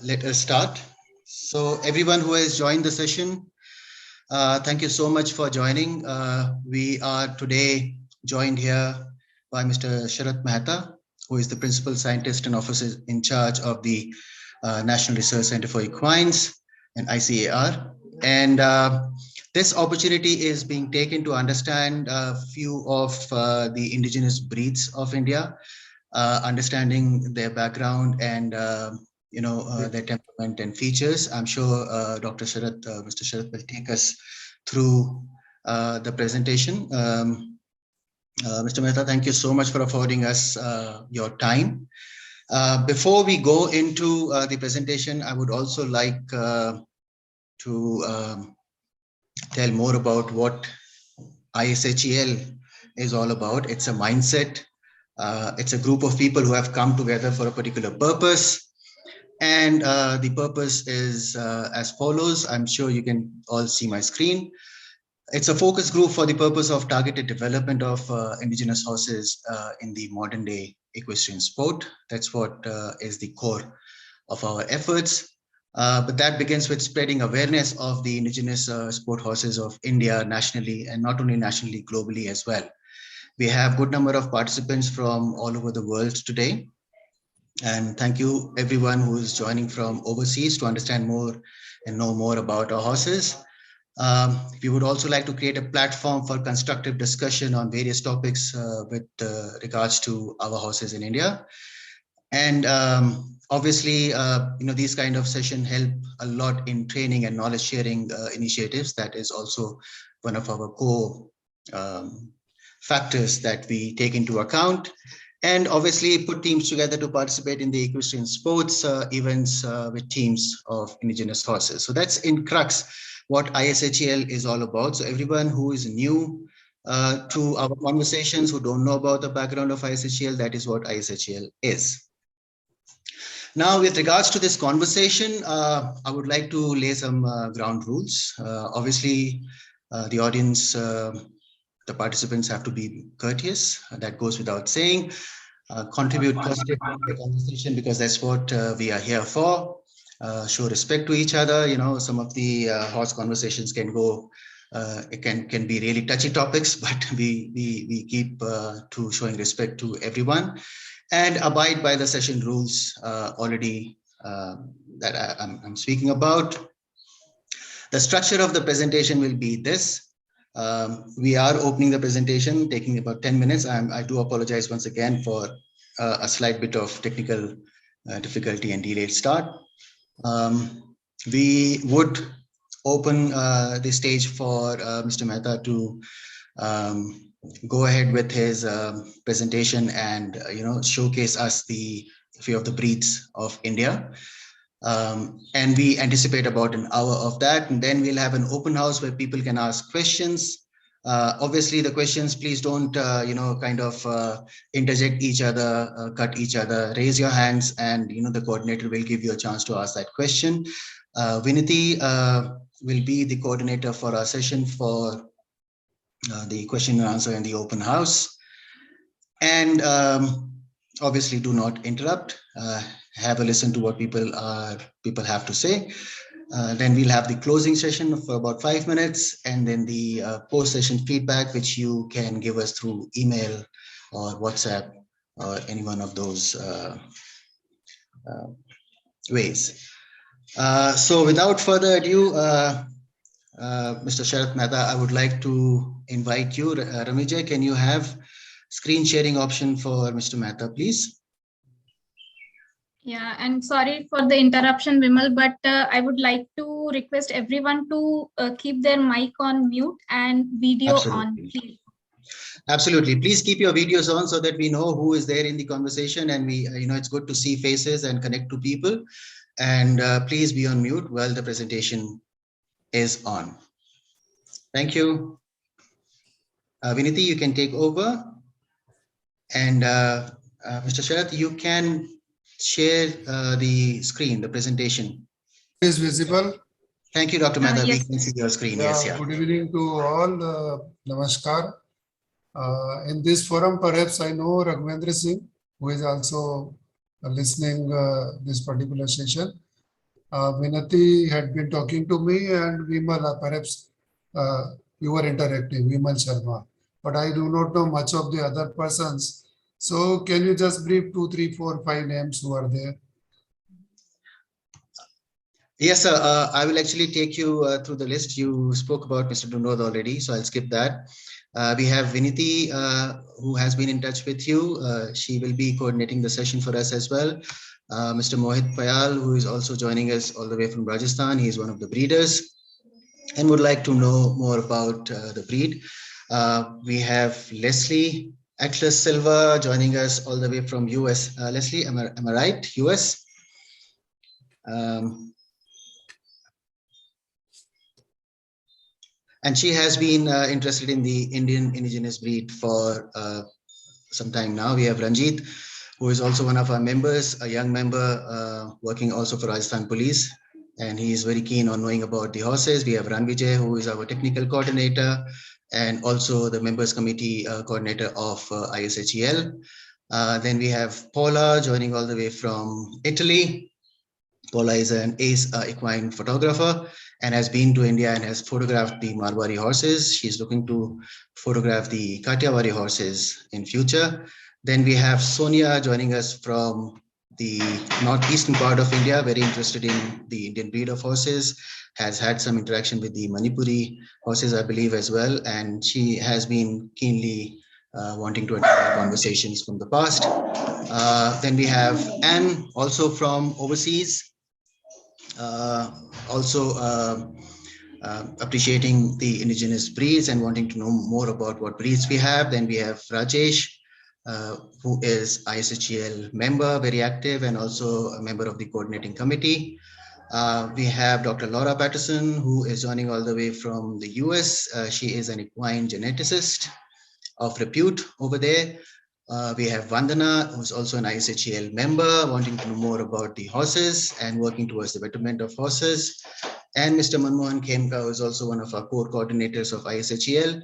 Let us start. So everyone who has joined the session, thank you so much for joining. We are today joined here by Mr. Sharat Mehta, who is the Principal Scientist and Officer in charge of the National Research Center for Equines and ICAR. And this opportunity is being taken to understand a few of the indigenous breeds of India, understanding their background and their temperament and features. I'm sure Dr. Sharat, Mr. Sharat will take us through the presentation. Mr. Mehta, thank you so much for affording us your time. Before we go into the presentation, I would also like to tell more about what ISHEL is all about. It's a mindset. It's a group of people who have come together for a particular purpose. And the purpose is as follows. I'm sure you can all see my screen. It's a focus group for the purpose of targeted development of indigenous horses in the modern day equestrian sport. That's what is the core of our efforts. But that begins with spreading awareness of the indigenous sport horses of India nationally, and not only nationally, globally as well. We have a good number of participants from all over the world today. And thank you everyone who is joining from overseas to understand more and know more about our horses. We would also like to create a platform for constructive discussion on various topics with regards to our horses in India. And obviously, these kind of sessions help a lot in training and knowledge sharing initiatives. That is also one of our core factors that we take into account. And obviously put teams together to participate in the equestrian sports events with teams of indigenous horses. So that's in crux what ISHEL is all about. So everyone who is new to our conversations, who don't know about the background of ISHEL, that is what ISHEL is. Now, with regards to this conversation, I would like to lay some ground rules. Obviously, the audience, the participants have to be courteous. That goes without saying. Contribute positively to the conversation because that's what we are here for. Show respect to each other. You know, some of the horse conversations can go, it can be really touchy topics, but we keep to showing respect to everyone and abide by the session rules already that I'm speaking about. The structure of the presentation will be this. We are opening the presentation, taking about 10 minutes. I do apologize once again for a slight bit of technical difficulty and delayed start. We would open the stage for Mr. Mehta to go ahead with his presentation and showcase us the few of the breeds of India. And we anticipate about an hour of that, and then we'll have an open house where people can ask questions. Obviously the questions, please don't interject each other, cut each other. Raise your hands and the coordinator will give you a chance to ask that question. Viniti will be the coordinator for our session for the question and answer in the open house. And obviously do not interrupt. Have a listen to what people have to say. Then we'll have the closing session for about 5 minutes, and then the post-session feedback, which you can give us through email or WhatsApp or any one of those ways. So without further ado, Mr. Sharat Mehta, I would like to invite you. Ramijay, can you have screen sharing option for Mr. Mehta, please? Yeah, and sorry for the interruption, Vimal, but I would like to request everyone to keep their mic on mute and video on, please. Absolutely. Please keep your videos on so that we know who is there in the conversation, and we, it's good to see faces and connect to people. And please be on mute while the presentation is on. Thank you. Viniti, you can take over. And Mr. Sharat, you can share the screen, the presentation. Is visible. Thank you, Dr. Mehta. Yes. We can see your screen. Yeah, Yes, yeah. Good evening to all. Namaskar. In this forum, perhaps I know Raghvendra Singh, who is also listening this particular session. Vinati had been talking to me, and Vimal, perhaps you were interacting, Vimal Sharma. But I do not know much of the other persons. So can you just brief 2, 3, 4, 5 names who are there? Yes, sir. I will actually take you through the list. You spoke about Mr. Dunod already, so I'll skip that. We have Viniti, who has been in touch with you. She will be coordinating the session for us as well. Mr. Mohit Payal, who is also joining us all the way from Rajasthan. He is one of the breeders and would like to know more about the breed. We have Leslie Atlas Silva joining us all the way from US. Leslie, am I right? US? And she has been interested in the Indian indigenous breed for some time now. We have Ranjit, who is also one of our members, a young member working also for Rajasthan Police. And he is very keen on knowing about the horses. We have Ranvijay, who is our technical coordinator and also the members committee coordinator of ISHEL. Then we have Paula joining all the way from Italy. Paula is an ace equine photographer and has been to India and has photographed the Marwari horses. She's looking to photograph the Kathiawari horses in future. Then we have Sonia joining us from the northeastern part of India, very interested in the Indian breed of horses, has had some interaction with the Manipuri horses, I believe, as well. And she has been keenly wanting to attend our conversations from the past. Then we have Anne, also from overseas, also appreciating the indigenous breeds and wanting to know more about what breeds we have. Then we have Rajesh, who is ISHEL member, very active, and also a member of the coordinating committee. We have Dr. Laura Patterson, who is joining all the way from the US. She is an equine geneticist of repute over there. We have Vandana, who's also an ISHEL member, wanting to know more about the horses and working towards the betterment of horses. And Mr. Manmohan Khemka, who is also one of our core coordinators of ISHEL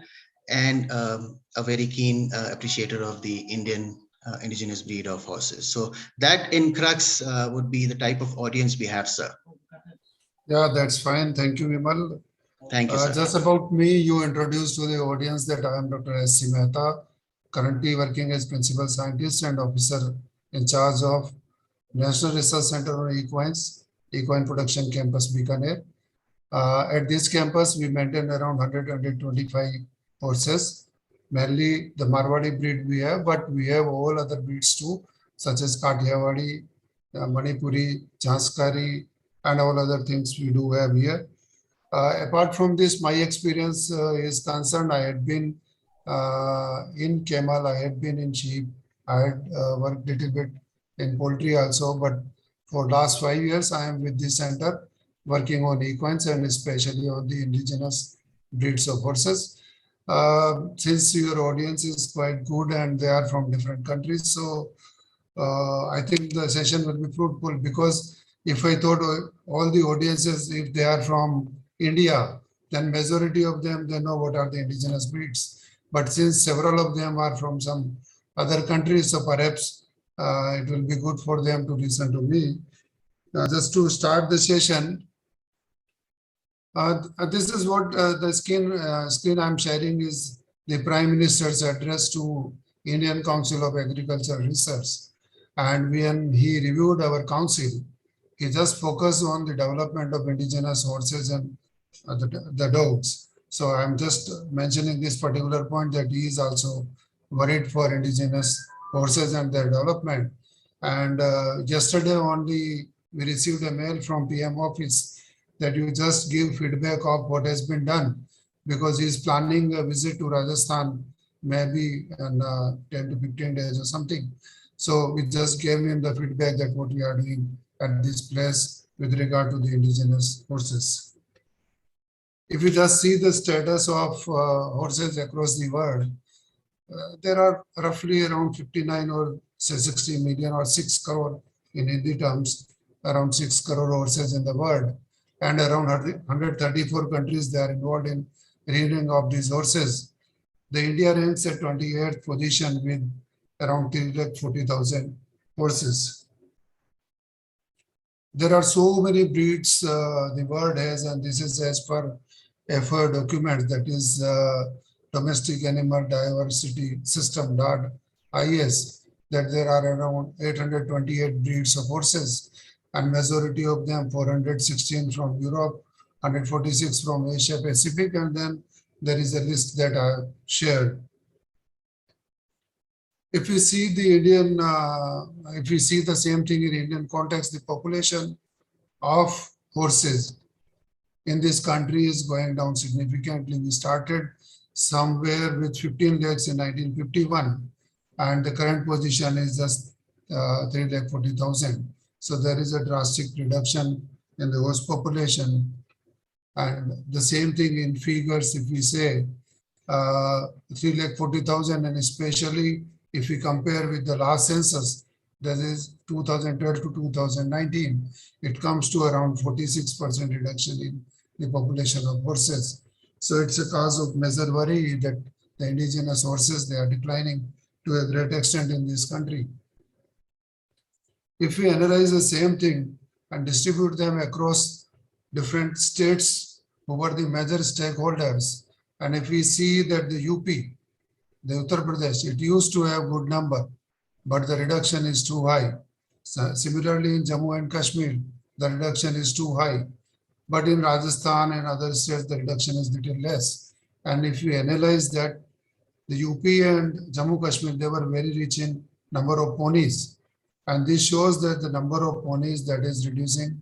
and a very keen appreciator of the Indian indigenous breed of horses. So that in crux would be the type of audience we have, sir. Yeah, that's fine. Thank you, Vimal. Thank you, sir. Just about me, you introduced to the audience that I am Dr. S.C. Mehta, currently working as principal scientist and officer in charge of National Research Center on Equines, Equine Production Campus, Bikaner. At this campus, we maintain around 125 horses, mainly the Marwari breed we have, but we have all other breeds too, such as Kathiawadi, Manipuri, Jhanskari, and all other things we do have here. Apart from this, my experience is concerned. I had been in camel, I had been in sheep, I had worked a little bit in poultry also, but for last 5 years, I am with this center working on equines and especially on the indigenous breeds of horses. Since your audience is quite good and they are from different countries, so I think the session will be fruitful, because if I thought all the audiences, if they are from India, then majority of them, they know what are the indigenous breeds. But since several of them are from some other countries, so perhaps it will be good for them to listen to me. Just to start the session, this is what the screen I'm sharing is the Prime Minister's address to Indian Council of Agricultural Research. And when he reviewed our council, he just focused on the development of indigenous horses and the dogs. So I'm just mentioning this particular point, that he is also worried for indigenous horses and their development. And yesterday only we received a mail from PM office that you just give feedback of what has been done, because he is planning a visit to Rajasthan maybe in 10 to 15 days or something. So we just gave him the feedback that what we are doing at this place with regard to the indigenous horses. If you just see the status of horses across the world, there are roughly around 59 or say 60 million or 6 crore in Hindi terms, around 6 crore horses in the world, and around 134 countries they are involved in rearing of these horses. The India ranks at 28th position with around 340,000 horses. There are so many breeds the world has, and this is as per FAO document, that is Domestic Animal Diversity System, IS, that there are around 828 breeds of horses, and majority of them 416 from Europe, 146 from Asia Pacific, and then there is a list that I have shared. If we see the Indian, if we see the same thing in Indian context, the population of horses in this country is going down significantly. We started somewhere with 15 lakhs in 1951, and the current position is just 3,40,000. So there is a drastic reduction in the horse population. And the same thing in figures, if we say 3,40,000, and especially if we compare with the last census, that is 2012 to 2019, it comes to around 46% reduction in the population of horses. So it's a cause of major worry that the indigenous horses, they are declining to a great extent in this country. If we analyze the same thing and distribute them across different states who were the major stakeholders, and if we see that the UP, the Uttar Pradesh, it used to have good number, but the reduction is too high. So similarly, in Jammu and Kashmir, the reduction is too high. But in Rajasthan and other states, the reduction is little less. And if you analyze that, the UP and Jammu Kashmir, they were very rich in number of ponies. And this shows that the number of ponies that is reducing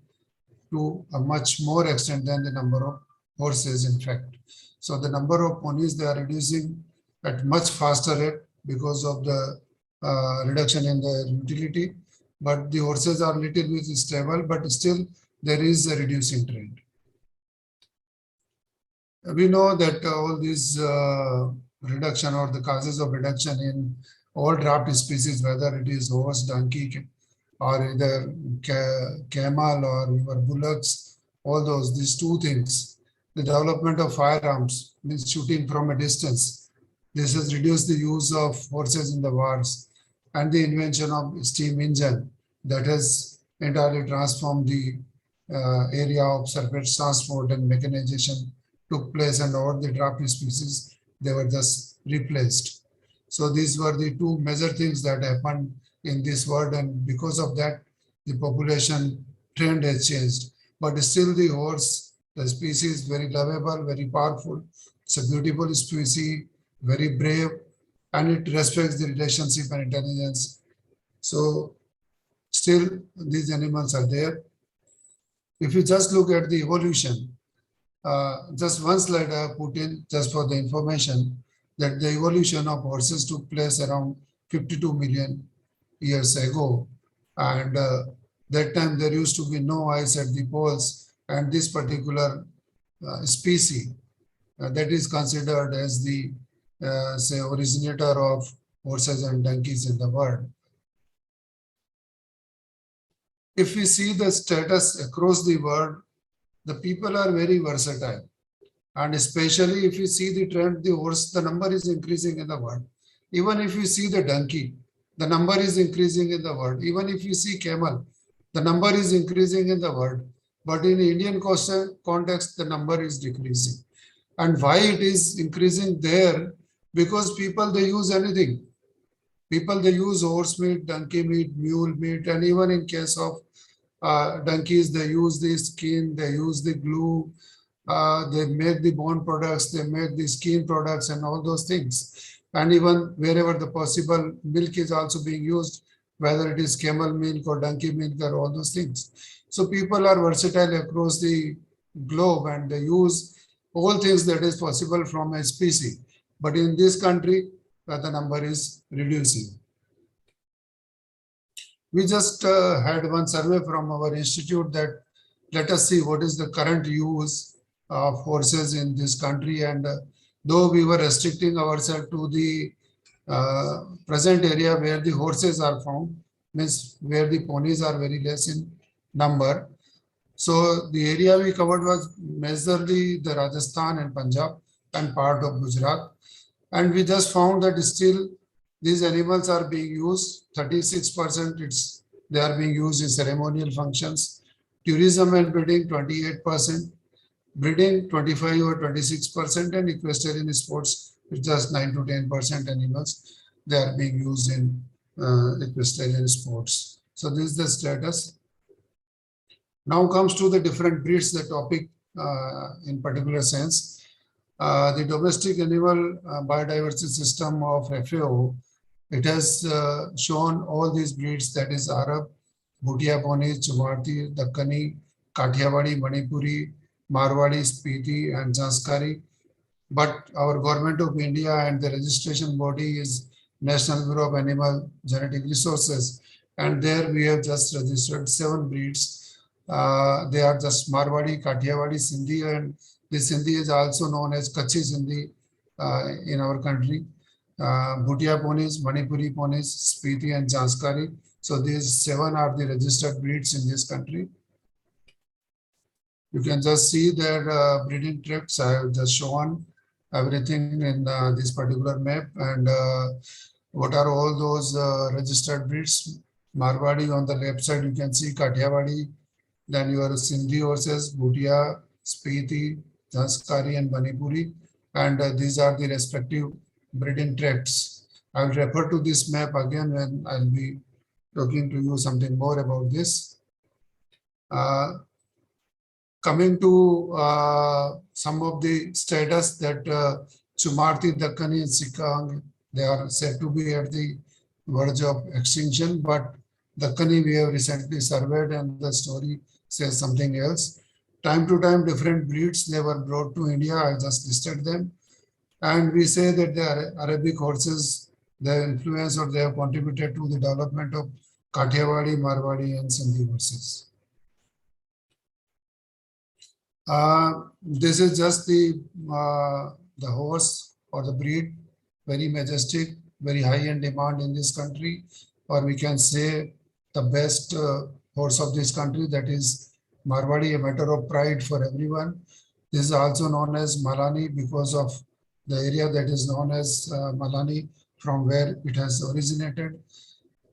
to a much more extent than the number of horses, in fact. So the number of ponies, they are reducing at much faster rate because of the reduction in the utility. But the horses are little bit stable, but still there is a reducing trend. We know that all these reduction or the causes of reduction in all draft species, whether it is horse, donkey, or either camel or your bullocks, all those, these two things. The development of firearms, means shooting from a distance. This has reduced the use of horses in the wars, and the invention of steam engine that has entirely transformed the area of surface transport, and mechanization took place, and all the draft species, they were just replaced. So these were the two major things that happened in this world, and because of that, the population trend has changed. But still the horse, the species, very lovable, very powerful. It's a beautiful species, very brave, and it respects the relationship and intelligence. So still these animals are there. If you just look at the evolution, just one slide I have put in just for the information, that the evolution of horses took place around 52 million years ago. And that time there used to be no ice at the poles, and this particular species that is considered as the say originator of horses and donkeys in the world. If we see the status across the world, the people are very versatile. And especially if you see the trend, the horse, the number is increasing in the world. Even if you see the donkey, the number is increasing in the world. Even if you see camel, the number is increasing in the world. But in Indian context, the number is decreasing. And why it is increasing there? Because people, they use anything. People, they use horse meat, donkey meat, mule meat, and even in case of donkeys, they use the skin, they use the glue, they make the bone products, they make the skin products and all those things. And even wherever the possible, milk is also being used, whether it is camel milk or donkey milk or all those things. So people are versatile across the globe, and they use all things that is possible from a species. But in this country, the number is reducing. We just had one survey from our institute that let us see what is the current use of horses in this country. And though we were restricting ourselves to the present area where the horses are found, means where the ponies are very less in number. So the area we covered was majorly the Rajasthan and Punjab and part of Gujarat. And we just found that still these animals are being used, 36% they are being used in ceremonial functions, Tourism and breeding 28%, breeding 25 or 26%, and equestrian sports it's just 9 to 10% animals they are being used in equestrian sports. So this is the status. Now comes to the different breeds, the topic in particular sense. The domestic animal biodiversity system of FAO, it has shown all these breeds, that is Arab, Bhutia ponies, Chumarti, Dakkani, Kathiawadi, Manipuri, Marwadi, Spiti, and Janskari. But our government of India and the registration body is National Bureau of Animal Genetic Resources. And there we have just registered 7 breeds. They are just Marwadi, Kathiawadi, Sindhi, and the Sindhi is also known as Kachi Sindhi in our country. Bhutia ponies, Manipuri ponies, Spiti, and Janskari. So these 7 are the registered breeds in this country. You can just see their breeding tracts. I have just shown everything in this particular map, and what are all those registered breeds. Marwadi on the left side, you can see Kathiawadi, then your Sindhi horses, Bhutia, Spiti, Janskari, and Manipuri, and these are the respective breeding tracts. I will refer to this map again when I'll be talking to you something more about this. Coming to some of the status that Chumarti, Dakkani, and Sikang, they are said to be at the verge of extinction, but Dakkani we have recently surveyed and the story says something else. Time to time, different breeds, they were brought to India. I just listed them. And we say that the Arabic horses, their influence or they have contributed to the development of Kathiawadi, Marwadi, and Sindhi horses. This is just the horse or the breed, very majestic, very high in demand in this country, or we can say the best horse of this country, that is Marwadi, a matter of pride for everyone. This is also known as Malani because of the area that is known as Malani, from where it has originated.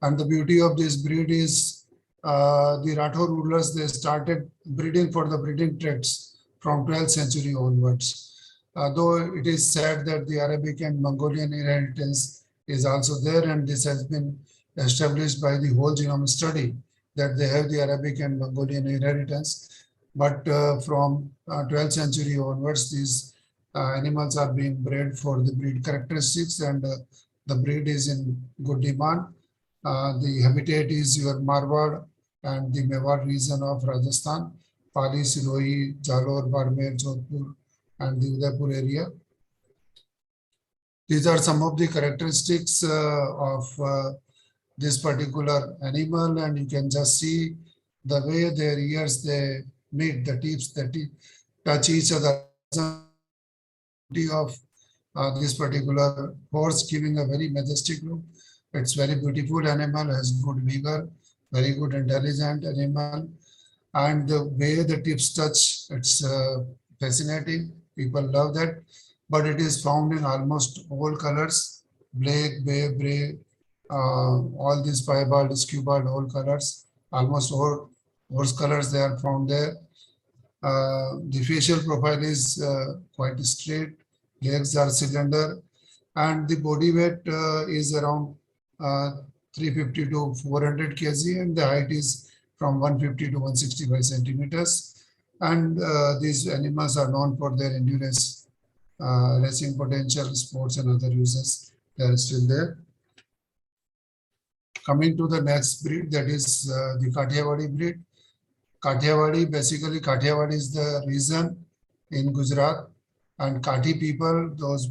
And the beauty of this breed is the Rathore rulers, they started breeding for the breeding tracts from 12th century onwards. Though it is said that the Arabic and Mongolian inheritance is also there, and this has been established by the whole genome study that they have the Arabic and Mongolian inheritance. But from 12th century onwards, these animals are being bred for the breed characteristics, and the breed is in good demand. The habitat is your Marwad and the Mewar region of Rajasthan, Pali, Sirohi, Jalore, Barmer, Jodhpur, and the Udaipur area. These are some of the characteristics of this particular animal, and you can just see the way their ears they meet, the tips that touch each other. Of this particular horse giving a very majestic look. It's very beautiful animal, has good vigor, very good intelligent animal, and the way the tips touch, it's fascinating. People love that, but it is found in almost all colors: black, bay, gray, all these piebald, skewbald, all colors. Almost all horse colors they are found there. The facial profile is quite straight. Legs are cylinder, and the body weight is around 350 to 400 kg, and the height is from 150 to 165 centimeters. And these animals are known for their endurance, racing potential, sports, and other uses. They are still there. Coming to the next breed, that is the Kathiawadi breed. Kathiawadi, basically Kathiawadi is the region in Gujarat, and Kathi people, those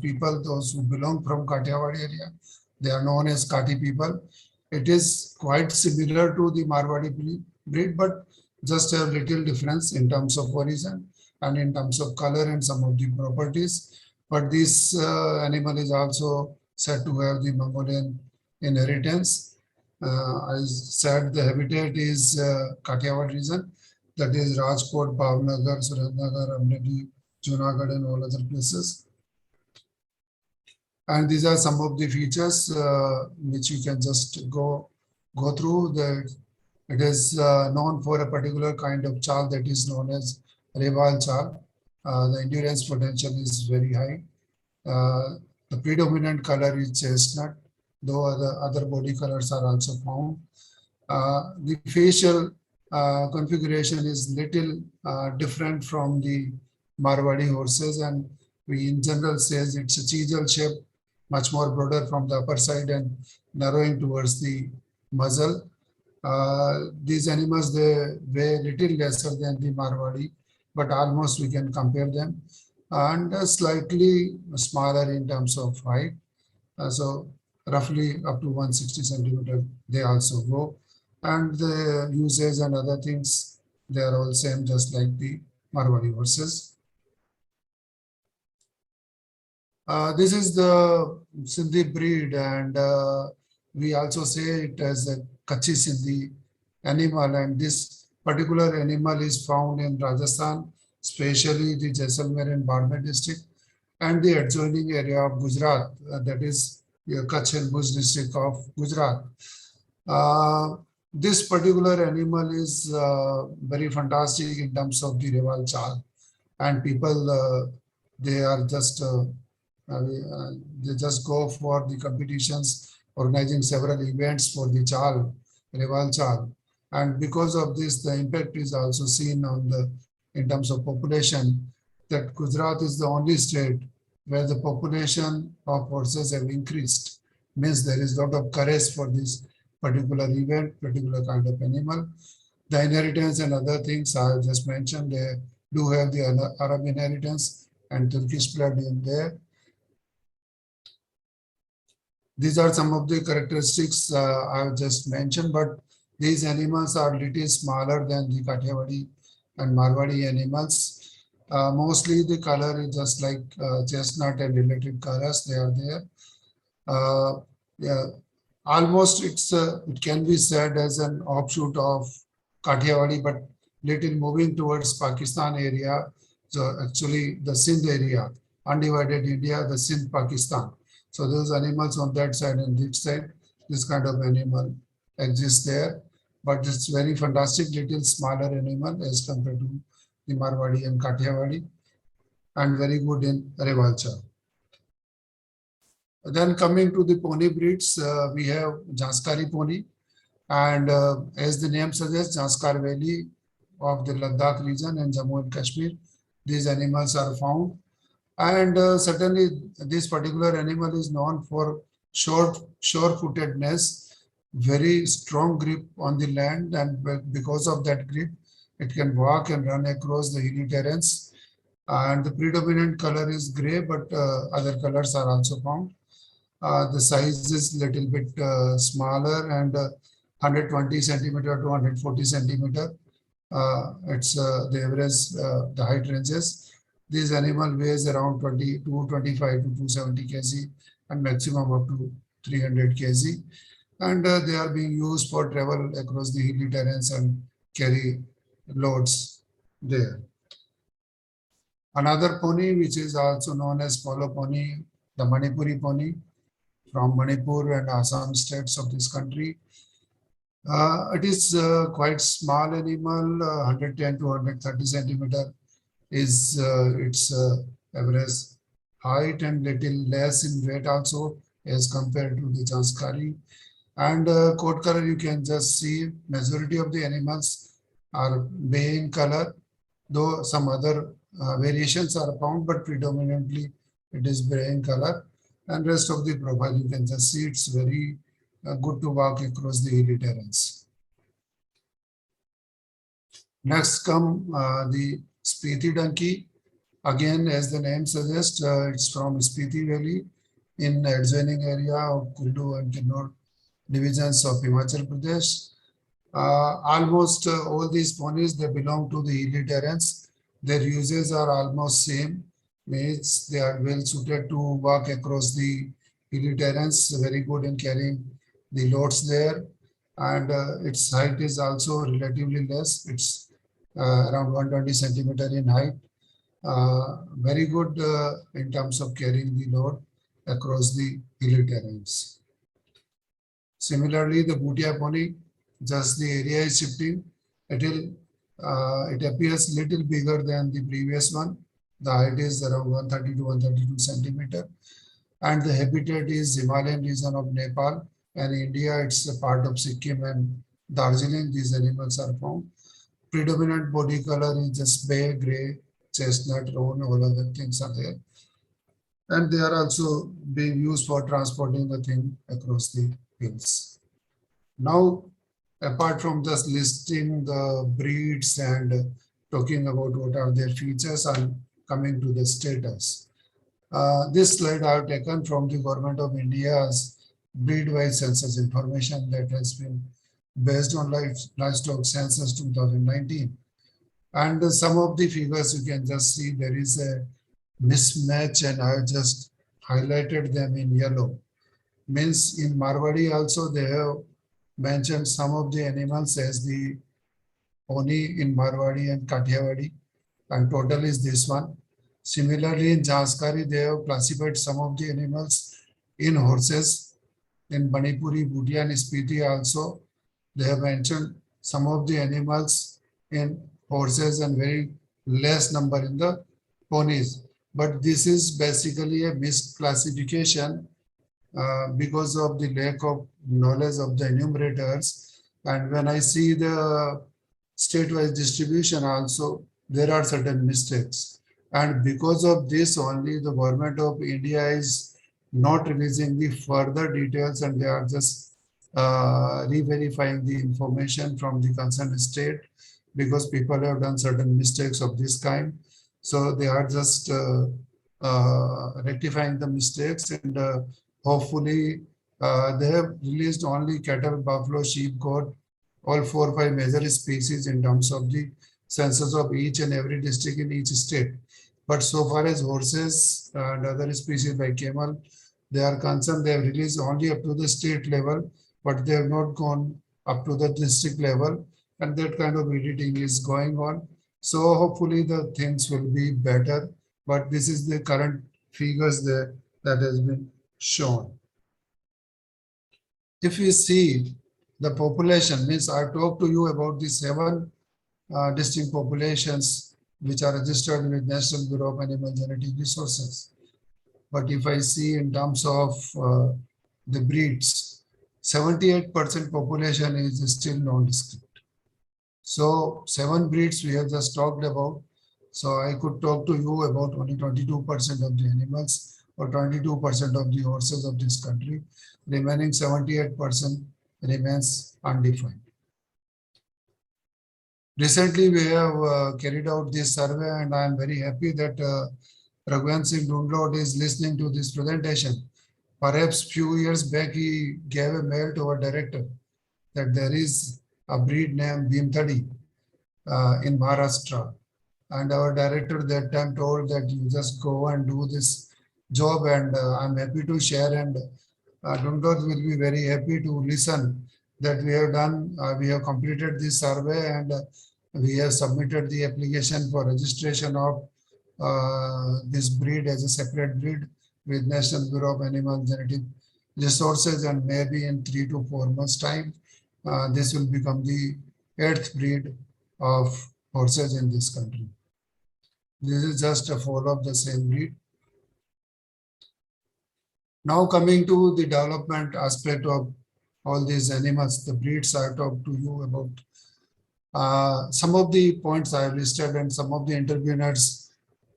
who belong from Kathiawadi area, they are known as Kathi people. It is quite similar to the Marwadi breed, but just a little difference in terms of origin and in terms of color and some of the properties. But this animal is also said to have the Mongolian inheritance. I said the habitat is Kathiawadi region, that is Rajkot, Bhavnagar, Surendranagar, Amreli, Junagadh, and all other places. And these are some of the features which you can just go through. The It is known for a particular kind of chal that is known as Reval chal. The endurance potential is very high. The predominant color is chestnut, though other body colors are also found. The facial configuration is little different from the Marwadi horses, and we in general says it's a chisel shape, much more broader from the upper side and narrowing towards the muzzle. These animals, they weigh little lesser than the Marwadi, but almost we can compare them, and slightly smaller in terms of height. So roughly up to 160 centimeter they also go, and the usage and other things, they are all same, just like the Marwadi horses. This is the Sindhi breed, and we also say it as a Kachi Sindhi animal, and this particular animal is found in Rajasthan, especially the Jaisalmer and Barmer district, and the adjoining area of Gujarat, that is Kutch and Bhuj district of Gujarat. This particular animal is very fantastic in terms of the Reval chal, and people they are just they just go for the competitions, organizing several events for the chal, Reval chal, and because of this, the impact is also seen on the in terms of population. That Gujarat is the only state where the population of horses have increased. Means there is a lot of courage for this particular event, particular kind of animal. The inheritance and other things I just mentioned, they do have the Arab inheritance and Turkish blood in there. These are some of the characteristics I have just mentioned, but these animals are little smaller than the Kathiawadi and Marwadi animals. Mostly the color is just like chestnut and related colors, they are there. Yeah, almost it can be said as an offshoot of Kathiawadi, but little moving towards Pakistan area. So actually the Sindh area, undivided India, the Sindh, Pakistan. So those animals on that side and this side, this kind of animal exists there. But it's very fantastic, little smaller animal as compared to the Marwadi and Kathiawadi, and very good in Reval chal. Then coming to the pony breeds, we have Janskari pony, and as the name suggests, Janskar Valley of the Ladakh region and Jammu and Kashmir, these animals are found. And certainly this particular animal is known for sure-footedness, very strong grip on the land, and because of that grip, it can walk and run across the hilly terrains. And the predominant color is gray, but other colors are also found. The size is little bit smaller, and 120 centimeter to 140 centimeter. It's the average, the height ranges. This animal weighs around 225 to 270 kg and maximum up to 300 kg. And they are being used for travel across the hilly terrains and carry loads there. Another pony, which is also known as polo pony, the Manipuri pony from Manipur and Assam states of this country. It is quite small animal, 110 to 130 centimeter is its average height, and little less in weight also as compared to the Janskari. And coat color, you can just see majority of the animals are bay in color, though some other variations are found, but predominantly it is gray in color. And rest of the profile, you can just see it's very good to walk across the hilly terrains. Next come the Spiti donkey. Again, as the name suggests, it's from Spiti Valley in adjoining area of Kullu and Kinnaur divisions of Himachal Pradesh. Almost all these ponies, they belong to the hilly terrains. Their uses are almost same. Means they are well suited to walk across the hilly terrains, very good in carrying the loads there. And its height is also relatively less. It's around 120 centimeter in height. Very good in terms of carrying the load across the hilly terrains. Similarly, the Bhutia pony, just the area is shifting. It appears little bigger than the previous one. The height is around 130 to 132 centimeter, and the habitat is Himalayan region of Nepal and India. It's a part of Sikkim and Darjeeling. These animals are found. Predominant body color is just bay, gray, chestnut, roan, all other things are there. And they are also being used for transporting the thing across the hills. Now, apart from just listing the breeds and talking about what are their features, I'm coming to the status. This slide I have taken from the Government of India's breed-wise census information that has been based on livestock census 2019. And some of the figures you can just see there is a mismatch, and I just highlighted them in yellow. Means in Marwadi also they have mentioned some of the animals as the pony in Marwadi and Kathiawadi, and total is this one. Similarly, in Janskari, they have classified some of the animals in horses. In Manipuri, Bhutia and Spiti also, they have mentioned some of the animals in horses and very less number in the ponies. But this is basically a misclassification because of the lack of knowledge of the enumerators. And when I see the state-wise distribution also, there are certain mistakes. And because of this only, the Government of India is not releasing the further details, and they are just re-verifying the information from the concerned state, because people have done certain mistakes of this kind. So they are just rectifying the mistakes, and hopefully they have released only cattle, buffalo, sheep, goat, all 4 or 5 major species in terms of the census of each and every district in each state. But so far as horses and other species like camel, they are concerned, they have released only up to the state level, but they have not gone up to the district level, and that kind of editing is going on. So hopefully the things will be better, but this is the current figures that has been shown. If we see the population, means I talked to you about the 7 distinct populations which are registered with National Bureau of Animal Genetic Resources. But if I see in terms of the breeds, 78% population is still nondescript. So 7 breeds we have just talked about. So I could talk to you about only 22% of the animals or 22% of the horses of this country. Remaining 78% remains undefined. Recently, we have carried out this survey, and I am very happy that Raghuvan Singh Dundlod is listening to this presentation. Perhaps few years back, he gave a mail to our director that there is a breed named Bhimthadi in Maharashtra. And our director that time told that you just go and do this job, and I'm happy to share, and Dundlod will be very happy to listen that we have done, we have completed this survey, and we have submitted the application for registration of this breed as a separate breed with National Bureau of Animal Genetic Resources, and maybe in 3 to 4 months time, this will become the 8th breed of horses in this country. This is just a follow of the same breed. Now coming to the development aspect of all these animals, the breeds I talked to you about. Some of the points I have listed, and some of the interveners,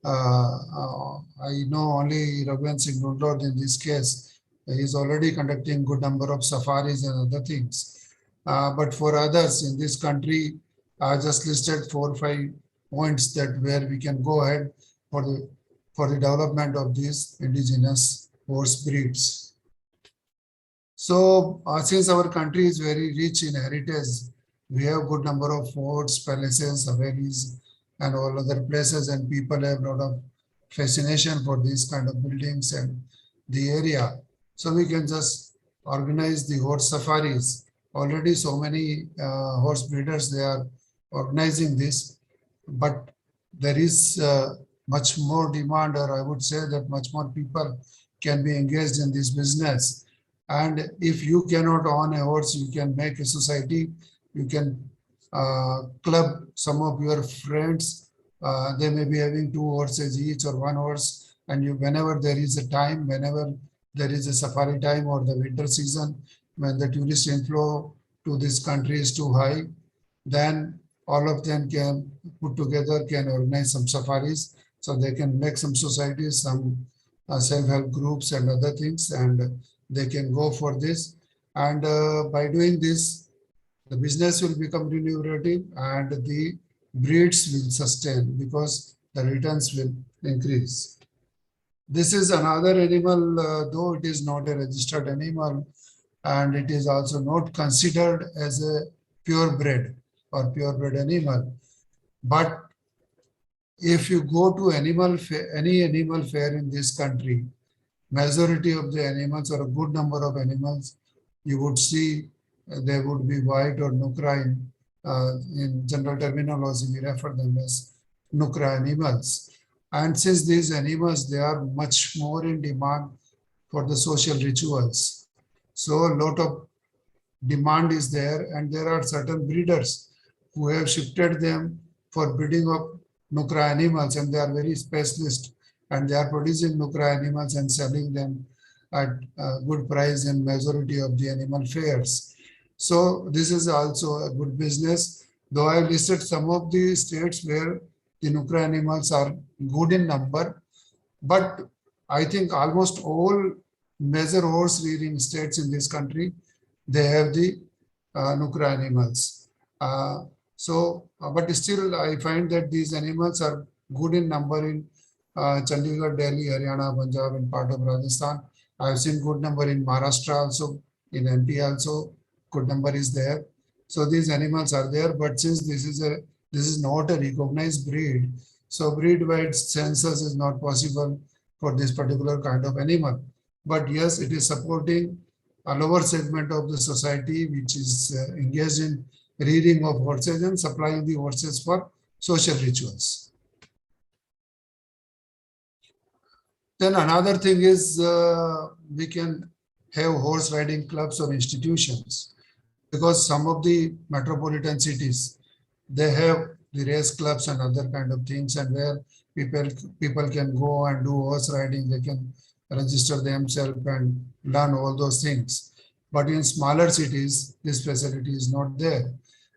I know only Raghuvan Singh Dundlod in this case. He is already conducting good number of safaris and other things. But for others in this country, I just listed 4 or 5 points that where we can go ahead for the development of these indigenous horse breeds. So since our country is very rich in heritage, we have good number of forts, palaces, havelis, and all other places, and people have a lot of fascination for these kind of buildings and the area. So we can just organize the horse safaris. Already so many horse breeders, they are organizing this, but there is much more demand, or I would say that much more people can be engaged in this business. And if you cannot own a horse, you can make a society You can club some of your friends. They may be having 2 horses each or 1 horse, and you, whenever there is a time, whenever there is a safari time or the winter season, when the tourist inflow to this country is too high, then all of them can put together, can organize some safaris, so they can make some societies, some self-help groups and other things, and they can go for this. And by doing this, the business will become remunerative and the breeds will sustain because the returns will increase. This is another animal, though it is not a registered animal, and it is also not considered as a purebred or purebred animal. But if you go to any animal fair in this country, majority of the animals or a good number of animals, you would see they would be white or nukra in general terminology. We refer them as nukra animals. And since these animals, they are much more in demand for the social rituals. So a lot of demand is there, and there are certain breeders who have shifted them for breeding of nukra animals, and they are very specialist, and they are producing nukra animals and selling them at a good price in majority of the animal fairs. So this is also a good business, though I listed some of the states where the nukra animals are good in number, but I think almost all major horse rearing states in this country, they have the nukra animals. But still I find that these animals are good in number in Chandigarh, Delhi, Haryana, Punjab, and part of Rajasthan. I have seen good number in Maharashtra also, in MP also, good number is there. So these animals are there, but since this is not a recognized breed, so breed-wide census is not possible for this particular kind of animal. But yes, it is supporting a lower segment of the society which is engaged in rearing of horses and supplying the horses for social rituals. Then another thing is we can have horse riding clubs or institutions, because some of the metropolitan cities, they have the race clubs and other kind of things, and where people can go and do horse riding, they can register themselves and learn all those things. But in smaller cities, this facility is not there,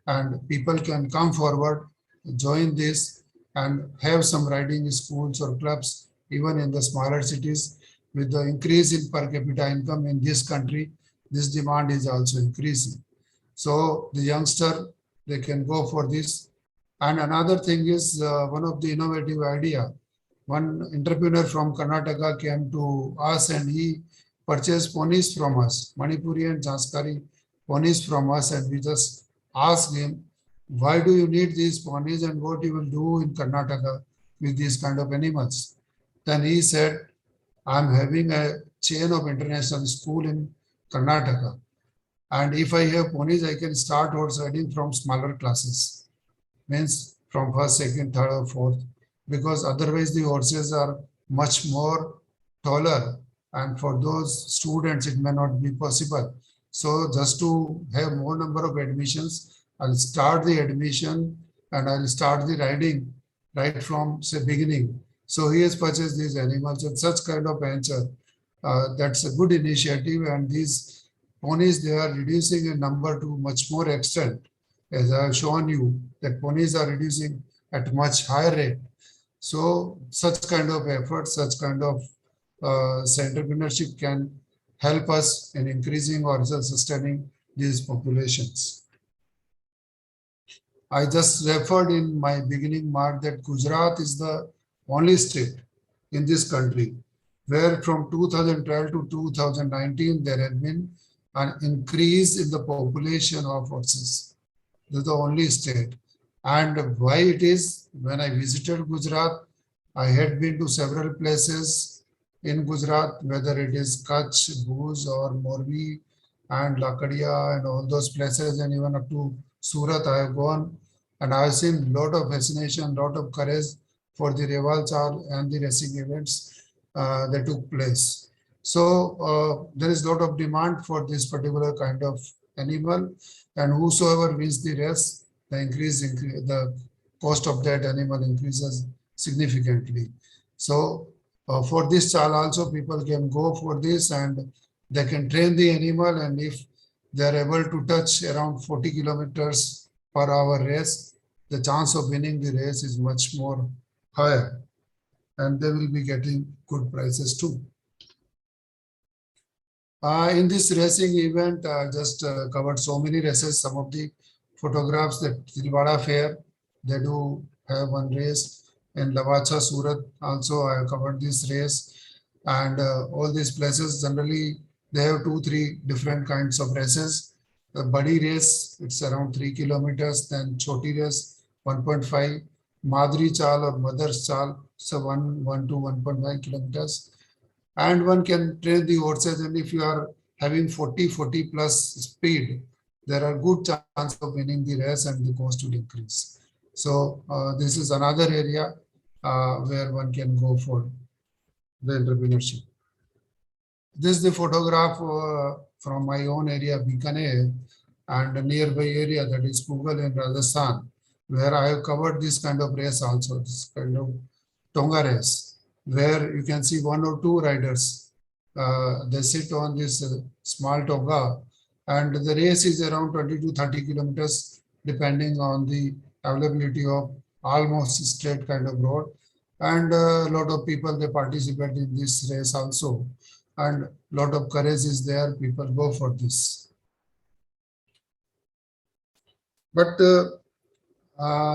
and people can come forward, join this, and have some riding schools or clubs even in the smaller cities. With the increase in per capita income in this country, this demand is also increasing. So the youngster, they can go for this. And another thing is one of the innovative idea. One entrepreneur from Karnataka came to us and he purchased ponies from us, Manipuri and Janskari ponies from us, and we just asked him, why do you need these ponies and what you will do in Karnataka with these kind of animals? Then he said, I'm having a chain of international school in Karnataka. And if I have ponies, I can start horse riding from smaller classes, means from first, second, third, or fourth, because otherwise the horses are much more taller. And for those students, it may not be possible. So just to have more number of admissions, I'll start the admission and I'll start the riding right from say beginning. So he has purchased these animals and such kind of venture. That's a good initiative, and these ponies, they are reducing in number to much more extent. As I have shown you, that ponies are reducing at much higher rate. So such kind of efforts, such kind of entrepreneurship can help us in increasing or sustaining these populations. I just referred in my beginning mark that Gujarat is the only state in this country where from 2012 to 2019 there had been an increase in the population of horses. This is the only state. And why it is, when I visited Gujarat, I had been to several places in Gujarat, whether it is Kutch, Bhuj or Morbi and Lakadia and all those places, and even up to Surat I have gone, and I have seen a lot of fascination, lot of courage for the Reval Chal and the racing events that took place. So there is a lot of demand for this particular kind of animal, and whosoever wins the race, the cost of that animal increases significantly. So for this chal also people can go for this and they can train the animal, and if they are able to touch around 40 kilometers per hour race, the chance of winning the race is much more higher, and they will be getting good prices too. In this racing event, I just covered so many races. Some of the photographs that Tilwara Fair, they do have one race. In Lavacha, Surat, also I have covered this race. And all these places, generally, they have 2-3 different kinds of races. The Badi race, it's around 3 kilometers. Then Choti race, 1.5. Madri Chal or Mother's Chal, so 1 to 1.5 kilometers. And one can train the horses, and if you are having 40 plus speed, there are good chances of winning the race and the cost will increase. So this is another area where one can go for the entrepreneurship. This is the photograph from my own area, Bikaner, and a nearby area, that is Pugal in Rajasthan, where I have covered this kind of race also, this kind of Tonga race, where you can see 1 or 2 riders. They sit on this small Tonga, and the race is around 20 to 30 kilometers, depending on the availability of almost straight kind of road. And a lot of people, they participate in this race also. And a lot of courage is there, people go for this. But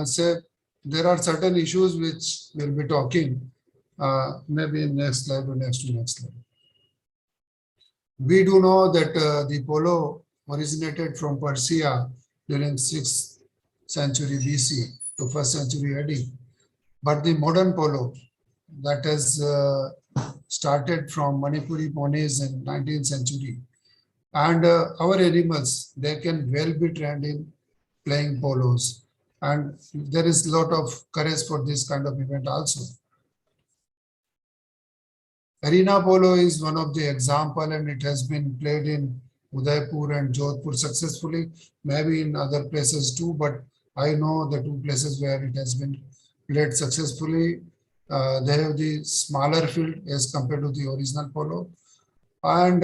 say there are certain issues which we'll be talking, maybe in next slide or next to next slide. We do know that the polo originated from Persia during 6th century BC to 1st century AD. But the modern polo that has started from Manipuri ponies in 19th century. And our animals, they can well be trained in playing polos. And there is a lot of courage for this kind of event also. Arena polo is one of the example, and it has been played in Udaipur and Jodhpur successfully, maybe in other places too, but I know the 2 places where it has been played successfully. They have the smaller field as compared to the original polo. And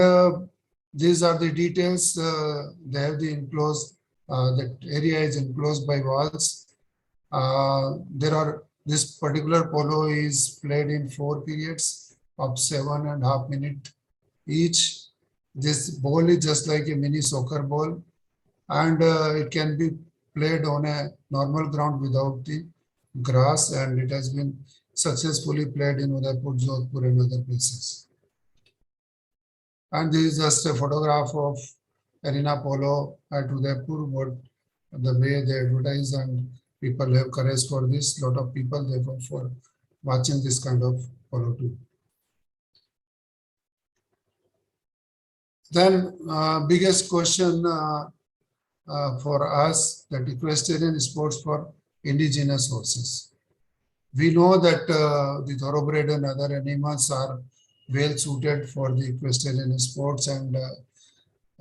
these are the details. They have the enclosed, that area is enclosed by walls. This particular polo is played in 4 periods of 7.5 minutes each. This ball is just like a mini soccer ball, and it can be played on a normal ground without the grass, and it has been successfully played in Udaipur, Jodhpur and other places. And this is just a photograph of arena polo at Udaipur, what the way they advertise, and people have courage for this. Lot of people, they go for watching this kind of polo too. Then biggest question for us, that equestrian sports for indigenous horses. We know that the thoroughbred and other animals are well suited for the equestrian sports, and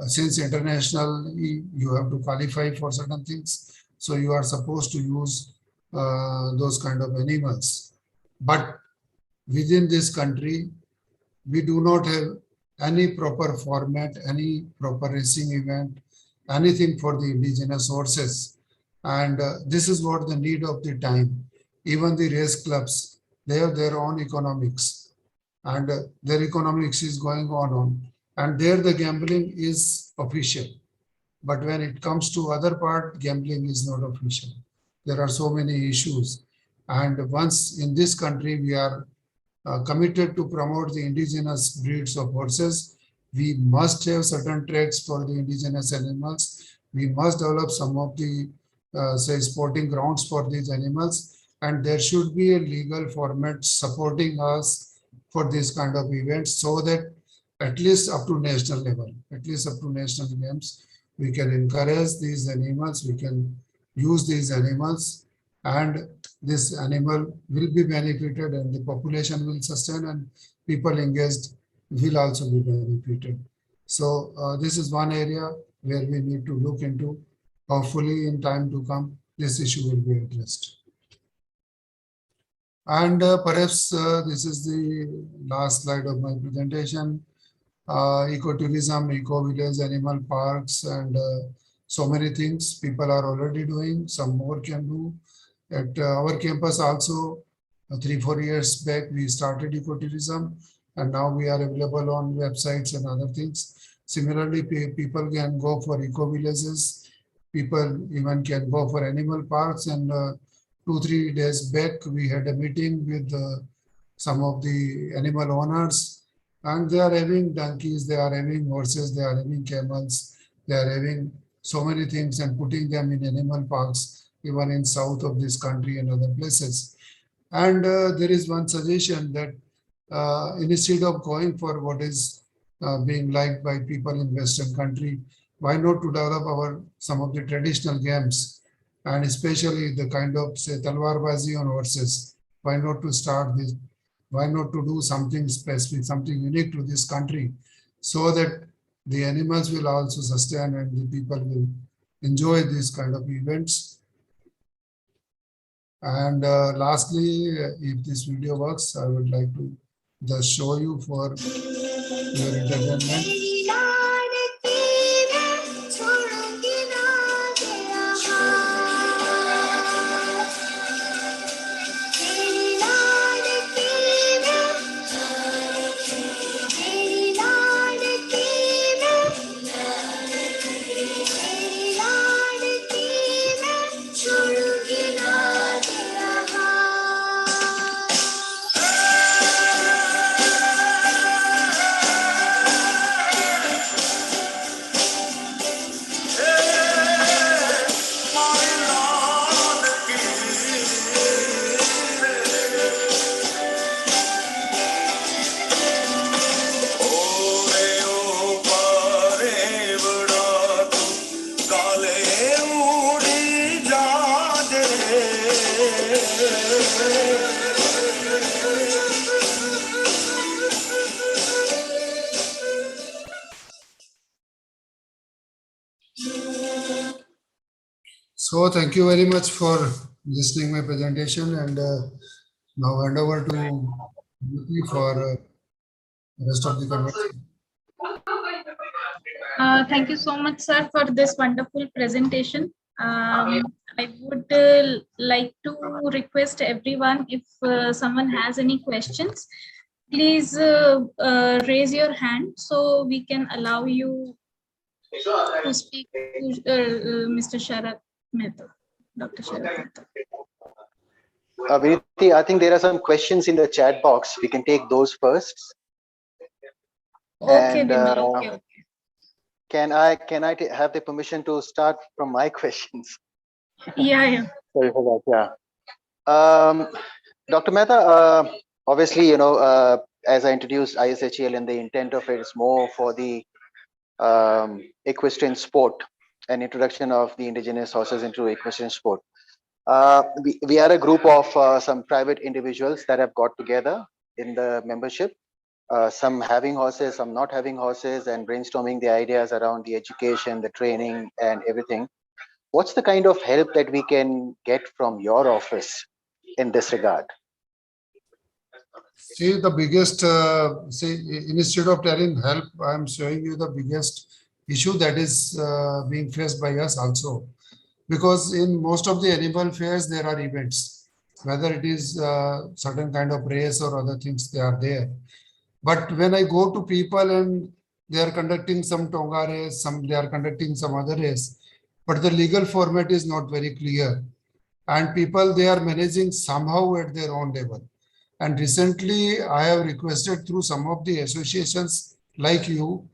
since internationally you have to qualify for certain things, so you are supposed to use those kind of animals. But within this country, we do not have any proper format, any proper racing event, anything for the indigenous horses. And this is what the need of the time. Even the race clubs, they have their own economics, and their economics is going on. And there the gambling is official. But when it comes to other part, gambling is not official. There are so many issues. And once in this country, we are committed to promote the indigenous breeds of horses, we must have certain tracks for the indigenous animals. We must develop some of the, say, sporting grounds for these animals. And there should be a legal format supporting us for this kind of events, so that at least up to national level, at least up to national games, we can encourage these animals, we can use these animals, and this animal will be benefited, and the population will sustain, and people engaged will also be benefited. So this is one area where we need to look into. Hopefully in time to come, this issue will be addressed. And perhaps this is the last slide of my presentation. Ecotourism, eco-village, animal parks, and so many things people are already doing. Some more can do. At our campus also, 3-4 years back, we started ecotourism, and now we are available on websites and other things. Similarly, people can go for eco-villages. People even can go for animal parks. And 2-3 days back, we had a meeting with some of the animal owners, and they are having donkeys, they are having horses, they are having camels, they are having so many things and putting them in animal parks, even in south of this country and other places. And there is one suggestion that instead of going for what is being liked by people in Western country, why not to develop some of the traditional games, and especially the kind of, say, talwarbazi on horses. Why not to start this? Why not to do something specific, something unique to this country, so that the animals will also sustain and the people will enjoy these kind of events. And lastly, if this video works, I would like to just show you for your entertainment. So thank you very much for listening my presentation, and now hand over to Yuki for rest of the conversation. Thank you so much, sir, for this wonderful presentation. I would like to request everyone, if someone has any questions, please raise your hand so we can allow you to speak to Mr. Sharat Mehta, Dr. Sharat Mehta. Viniti, I think there are some questions in the chat box. We can take those first. Okay, And, Vimal, okay. Can I have the permission to start from my questions? Yeah. Sorry for that. Yeah. Dr. Mehta, obviously, as I introduced ISHEL, and the intent of it is more for the equestrian sport and introduction of the indigenous horses into equestrian sport. We are a group of some private individuals that have got together in the membership, some having horses, some not having horses, and brainstorming the ideas around the education, the training, and everything. What's the kind of help that we can get from your office in this regard? See, the biggest, instead of telling help, I'm showing you the biggest issue that is being faced by us also. Because in most of the animal fairs, there are events, whether it is certain kind of race or other things, they are there. But when I go to people and they are conducting some Tonga race, they are conducting some other race, but the legal format is not very clear. And people, they are managing somehow at their own level. And recently, I have requested through some of the associations like you,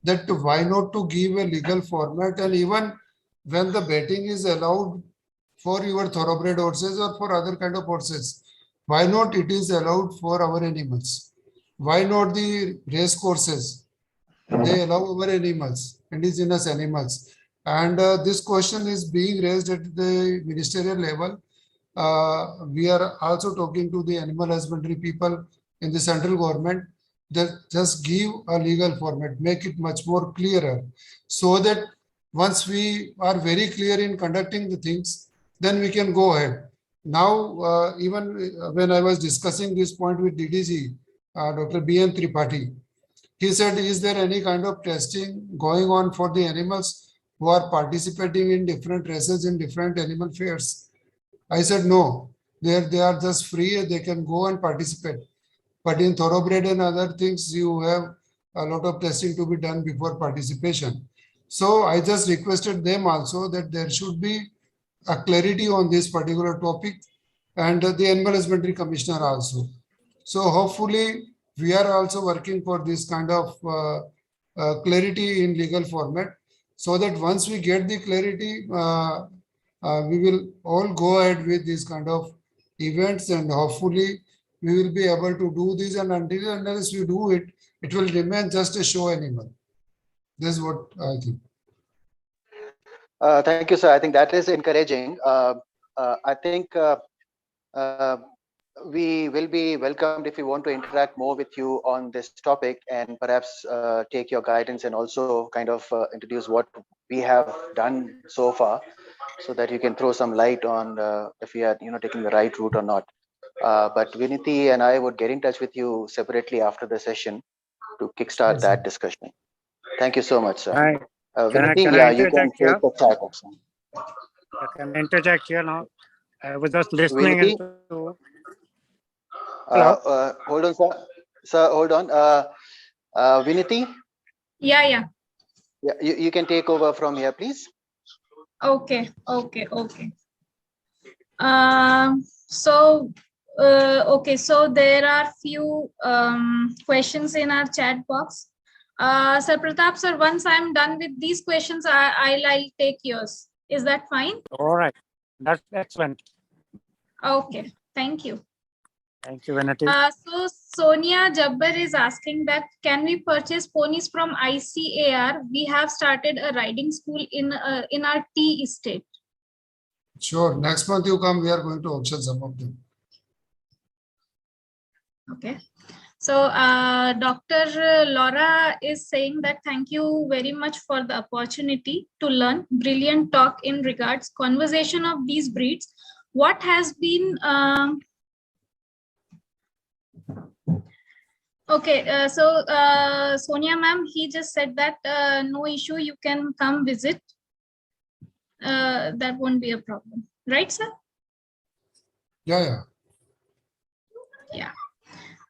that why not to give a legal format, and even when the betting is allowed for your thoroughbred horses or for other kind of horses, why not it is allowed for our animals? Why not the race courses? They allow our animals, indigenous animals. And this question is being raised at the ministerial level. We are also talking to the animal husbandry people in the central government, that just give a legal format, make it much more clearer, so that Once we are very clear in conducting the things, then we can go ahead. Now, even when I was discussing this point with DDG, Dr. B.N. Tripathi, he said, is there any kind of testing going on for the animals who are participating in different races in different animal fairs? I said, no, they are just free, they can go and participate. But in thoroughbred and other things, you have a lot of testing to be done before participation. So I just requested them also that there should be a clarity on this particular topic, and the animal husbandry commissioner also. So hopefully we are also working for this kind of clarity in legal format, so that once we get the clarity, we will all go ahead with this kind of events, and hopefully we will be able to do this, and until and unless we do it, it will remain just a show animal. This is what I think. Thank you, sir. I think that is encouraging. I think we will be welcomed if you want to interact more with you on this topic, and perhaps take your guidance and also kind of introduce what we have done so far, so that you can throw some light on if we are taking the right route or not. But Viniti and I would get in touch with you separately after the session to kickstart that discussion. Thank you so much, sir. Viniti, yeah, you can take the chat option. Can I interject here now? I was just listening Viniti? into. Hello? Hold on, sir. Sir, hold on. Viniti? Yeah. Yeah, you can take over from here, please. Okay. So there are few questions in our chat box. Sir Pratap, sir, once I'm done with these questions, I'll take yours. Is that fine? All right. That's excellent. Okay. Thank you. Thank you, Vinati. So Sonia Jabbar is asking that, can we purchase ponies from ICAR? We have started a riding school in our tea estate. Sure. Next month you come, we are going to auction some of them. Okay. So Dr. Laura is saying that, thank you very much for the opportunity to learn. Brilliant talk in regards conversation of these breeds. What has been okay, so Sonia ma'am, he just said that no issue, you can come visit. That won't be a problem, right, sir? Yeah.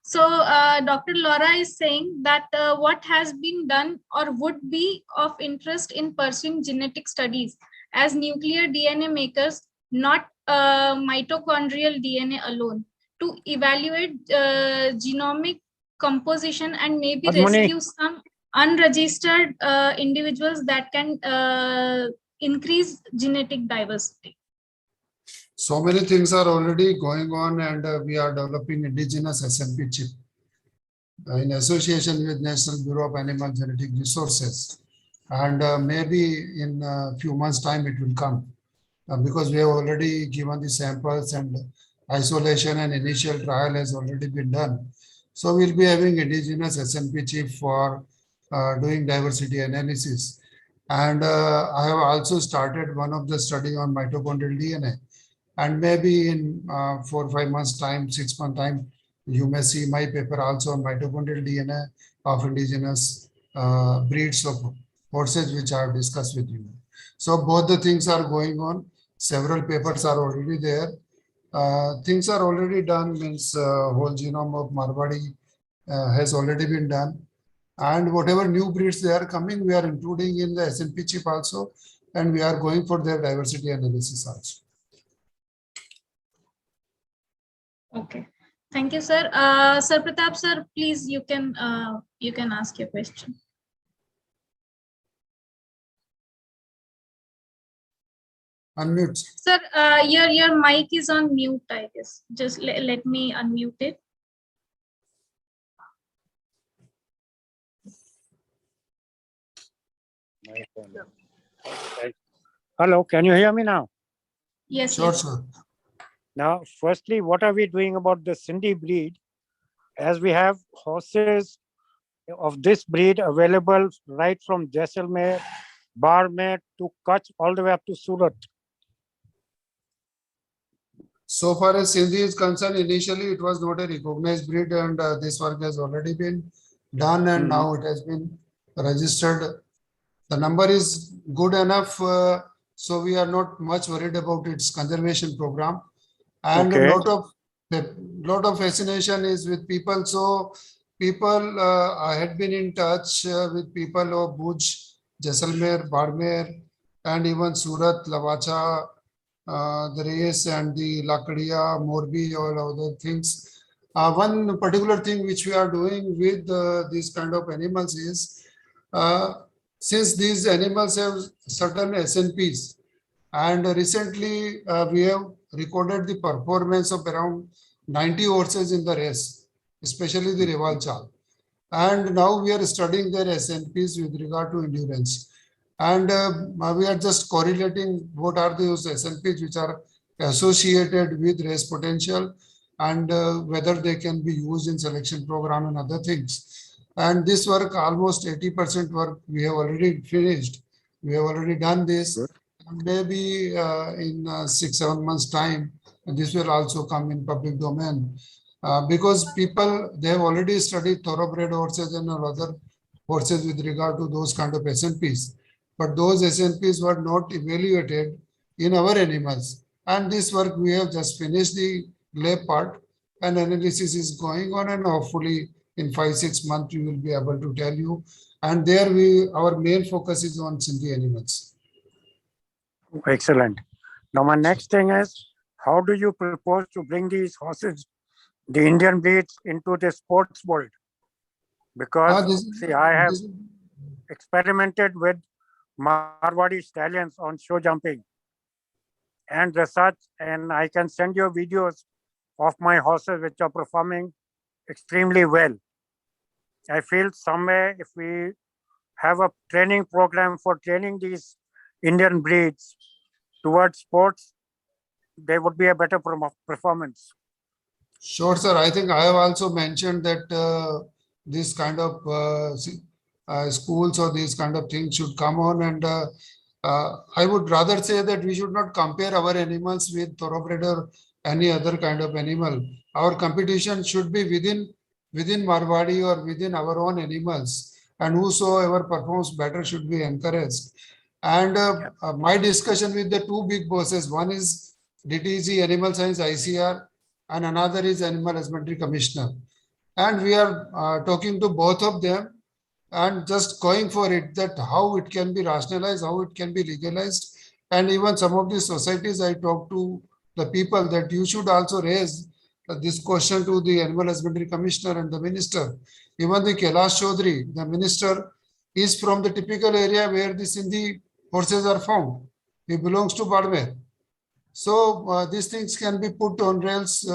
So Dr. Laura is saying that what has been done or would be of interest in pursuing genetic studies as nuclear DNA makers, not mitochondrial DNA alone, to evaluate genomic composition and maybe rescue some unregistered individuals that can increase genetic diversity. So many things are already going on, and we are developing indigenous SMP chip in association with National Bureau of Animal Genetic Resources. And maybe in a few months' time it will come, because we have already given the samples, and isolation and initial trial has already been done. So we'll be having indigenous SMP chip for doing diversity analysis. And I have also started one of the study on mitochondrial DNA. And maybe in 4 or 5 months' time, 6 months' time, you may see my paper also on mitochondrial DNA of indigenous breeds of horses, which I have discussed with you. So both the things are going on. Several papers are already there. Things are already done, means whole genome of Marwadi has already been done. And whatever new breeds they are coming, we are including in the SMP chip also, and we are going for their diversity analysis also. Okay, thank you, sir. Sir Pratap, sir, please, you can ask your question. Unmute. Sir, your mic is on mute, I guess. Just let me unmute it. Hello, can you hear me now? Yes, Sure, yes. sir. Now, firstly, what are we doing about the Sindhi breed? As we have horses of this breed available right from Jaisalmer Barmer to Kutch all the way up to Surat? So far as Sindhi is concerned, initially it was not a recognized breed, and this work has already been done, and now it has been registered. The number is good enough, so we are not much worried about its conservation program. And Okay. a lot of fascination is with people. So people, I had been in touch with people of Bhuj, Jaisalmer, Barmer, and even Surat, Lavacha, the Reyes and the Lakadia, Morbi, all other things. One particular thing which we are doing with these kind of animals is, since these animals have certain SNPs, and recently we have recorded the performance of around 90 horses in the race, especially the Reval Chal. And now we are studying their SNPs with regard to endurance. And we are just correlating what are those SNPs which are associated with race potential, and whether they can be used in selection program and other things. And this work, almost 80% work we have already finished. We have already done this. Good. Maybe in 6-7 months time, this will also come in public domain. Because people, they have already studied thoroughbred horses and other horses with regard to those kind of SNPs. But those SNPs were not evaluated in our animals. And this work, we have just finished the lab part, and analysis is going on, and hopefully in 5-6 months, we will be able to tell you. And there our main focus is on Sindhi animals. Excellent. Now, my next thing is, how do you propose to bring these horses, the Indian breeds, into the sports world? Because, see, I have experimented with Marwadi stallions on show jumping and research, and I can send you videos of my horses which are performing extremely well. I feel somewhere if we have a training program for training these Indian breeds towards sports, there would be a better performance. Sure, sir. I think I have also mentioned that this kind of schools or these kind of things should come on, and I would rather say that we should not compare our animals with thoroughbred or any other kind of animal. Our competition should be within Marwadi or within our own animals, and whosoever performs better should be encouraged. And my discussion with the two big bosses, one is DTG Animal Science ICAR, and another is Animal Husbandry Commissioner. And we are talking to both of them and just going for it, that how it can be rationalized, how it can be legalized. And even some of the societies, I talk to the people that you should also raise this question to the Animal Husbandry Commissioner and the Minister. Even the Kailash Chaudhary, the Minister, is from the typical area where the Sindhi horses are found. He belongs to Badmer. So these things can be put on rails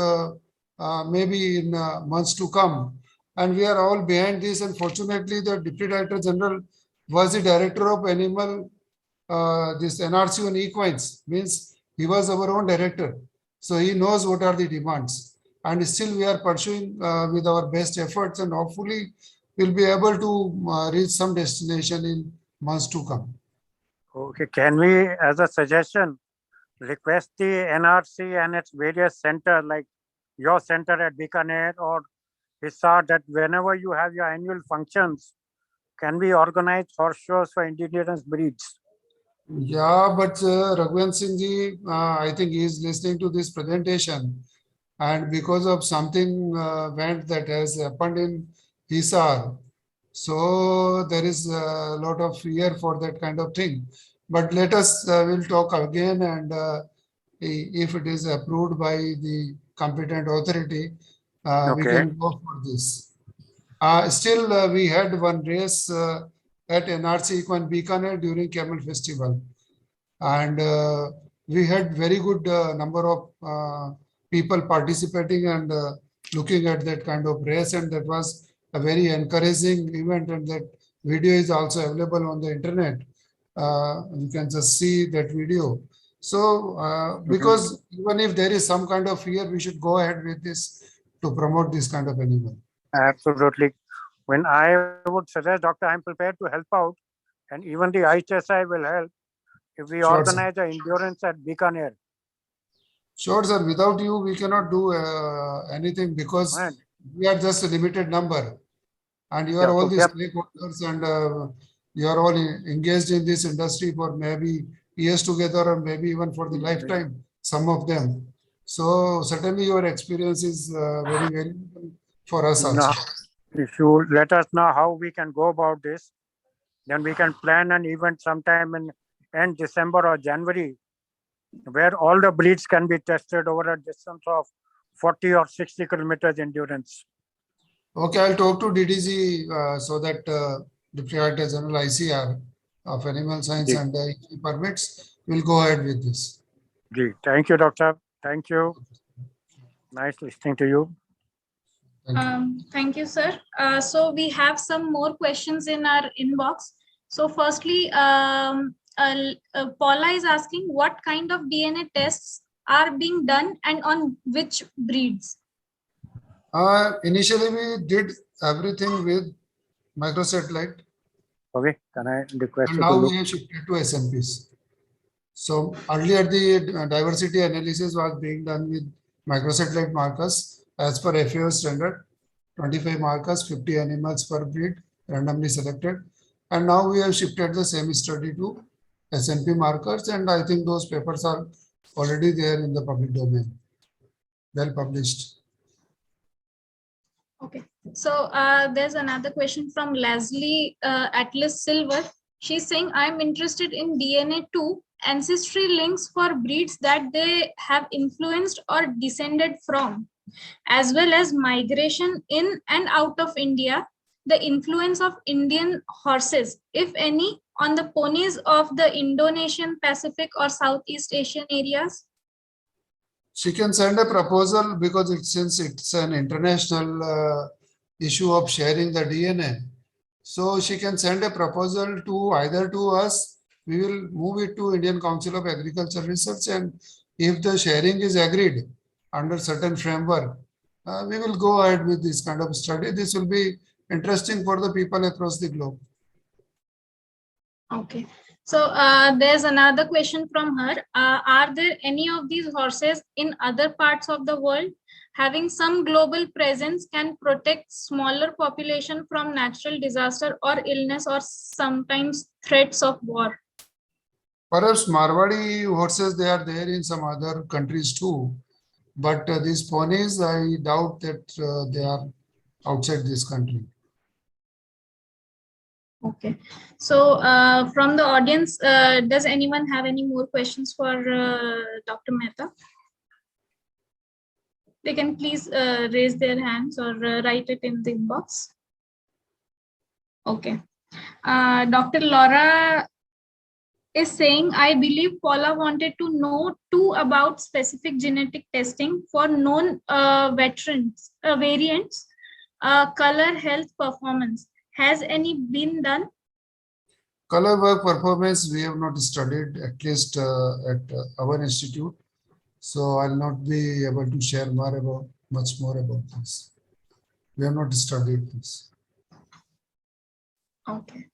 maybe in months to come. And we are all behind this. And fortunately, the Deputy Director General was the Director of Animal, this NRC on Equines, means he was our own director. So he knows what are the demands. And still we are pursuing with our best efforts, and hopefully we'll be able to reach some destination in months to come. Okay, can we, as a suggestion, request the NRC and its various centers, like your center at Bikaner or ISHEL, that whenever you have your annual functions, can we organize horse shows for indigenous breeds? Yeah, but Raghuvendra Singh ji, I think he is listening to this presentation, and because of something event that has happened in ISHEL, so there is a lot of fear for that kind of thing. But let us, we'll talk again, and if it is approved by the competent authority, we can go for this. Still, we had one race at NRC Equine Bikaner during Camel Festival, and we had very good number of people participating and looking at that kind of race, and that was a very encouraging event, and that video is also available on the internet. You can just see that video. So because even if there is some kind of fear, we should go ahead with this to promote this kind of animal. Absolutely. When I would suggest, Doctor, I'm prepared to help out, And even the IHSI will help if we Sure, organize an endurance at Bikaner. Sure, sir. Without you, we cannot do anything because Right. we are just a limited number. And you are Yeah, all so the stakeholders and you are all engaged in this industry for maybe years together or maybe even for the lifetime, some of them. So certainly your experience is very valuable for us also. Now, if you let us know how we can go about this, then we can plan an event sometime in end December or January, where all the breeds can be tested over a distance of 40 or 60 kilometers endurance. Okay, I'll talk to DDG so that the Director General ICAR of Animal Science Ji. and permits will go ahead with this. Thank you, Doctor. Thank you. Nice listening to you. Thank you, sir. So we have some more questions in our inbox. So firstly, Paula is asking what kind of DNA tests are being done and on which breeds? Initially, we did everything with microsatellite. Okay, can I request And you to now look? we have shifted to SNPs. So earlier the diversity analysis was being done with microsatellite markers as per FAO standard, 25 markers, 50 animals per breed, randomly selected. And now we have shifted the same study to SNP markers, and I think those papers are already there in the public domain, well published. Okay, so there's another question from Leslie Atlas Silver. She's saying, I'm interested in DNA too, ancestry links for breeds that they have influenced or descended from, as well as migration in and out of India, the influence of Indian horses, if any, on the ponies of the Indonesian, Pacific or Southeast Asian areas. She can send a proposal because since it's an international issue of sharing the DNA. So she can send a proposal to either to us, we will move it to Indian Council of Agriculture Research, and if the sharing is agreed under certain framework, we will go ahead with this kind of study. This will be interesting for the people across the globe. Okay. So there's another question from her. Are there any of these horses in other parts of the world having some global presence can protect smaller population from natural disaster or illness or sometimes threats of war? Perhaps Marwadi horses, they are there in some other countries too. But these ponies, I doubt that they are outside this country. Okay. So from the audience, does anyone have any more questions for Dr. Mehta? They can please raise their hands or write it in the inbox. Okay. Dr. Laura is saying, I believe Paula wanted to know too about specific genetic testing for known variants, color, health, performance. Has any been done? Color work performance, we have not studied, at least at our institute. So I'll not be able to share much more about this. We have not studied this. Okay.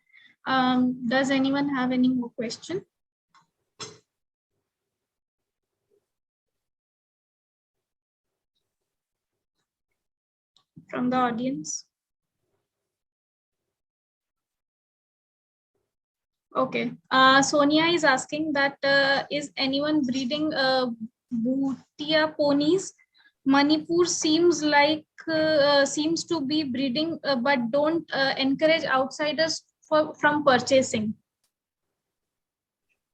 Does anyone have any more question? From the audience? Okay. Sonia is asking that is anyone breeding Bhutia ponies? Manipur seems to be breeding, but don't encourage outsiders from purchasing.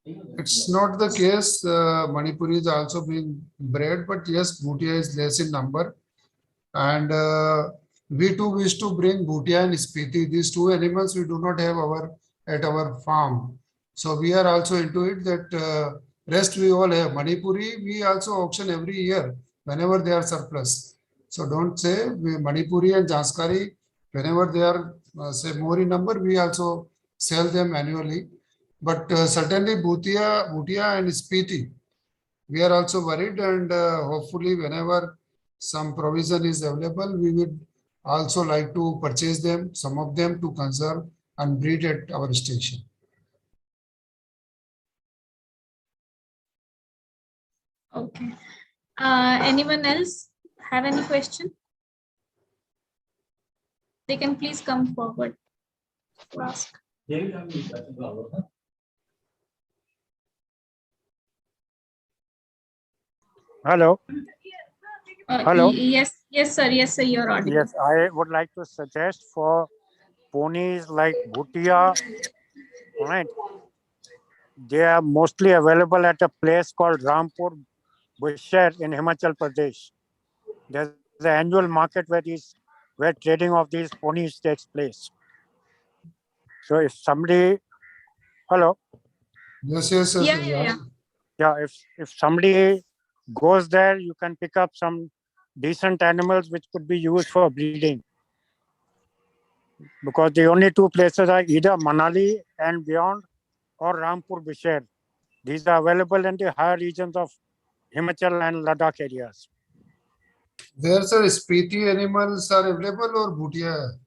It's not the case. Manipuri is also being bred, but yes, Bhutia is less in number. And we too wish to bring Bhutia and Spiti. These two animals we do not have at our farm. So we are also into it that rest we all have. Manipuri, we also auction every year whenever they are surplus. So don't say Manipuri and Janskari, whenever they are say more in number, we also sell them annually. But certainly Bhutia and Spiti, we are also worried, and hopefully whenever some provision is available, we would also like to purchase them, some of them to conserve and breed at our station. Okay. Anyone else have any question? They can please come forward to ask. Hello. Hello. Yes, sir. Yes, sir. You're audible. Yes, I would like to suggest for ponies like Bhutia, right? They are mostly available at a place called Rampur Bushehr in Himachal Pradesh. There's an annual market where trading of these ponies takes place. So if somebody, hello, Yes. yeah, if somebody goes there, you can pick up some decent animals which could be used for breeding. Because the only two places are either Manali and beyond or Rampur Bushehr. These are available in the higher regions of Himachal and Ladakh areas. Where, sir, Spiti animals are available or Bhutia?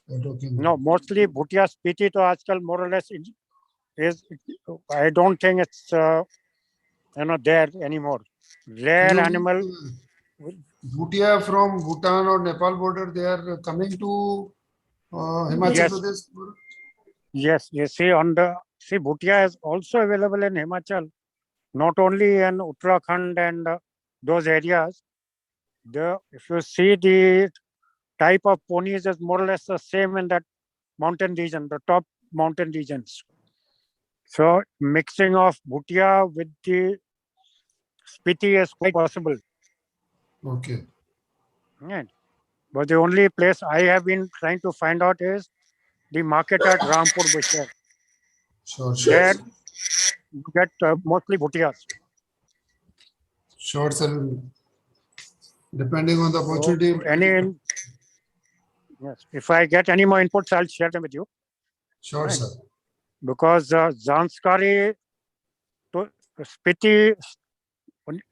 No, mostly Bhutia Spiti to aajkal more or less is, I don't think it's there anymore. Rare animal. Bhutia from Bhutan or Nepal border, they are coming to Himachal Pradesh. Yes, you see Bhutia is also available in Himachal, not only in Uttarakhand and those areas. If you see the type of ponies is more or less the same in that mountain region, the top mountain regions. So mixing of Bhutia with the Spiti is quite possible. Okay. Right. But the only place I have been trying to find out is the market at Rampur Bushehr. Sure. There you get mostly Bhutias. Sure, sir. Depending on the opportunity. So yes, if I get any more inputs, I'll share them with you. Sure, sir. Because Zanskari to Spiti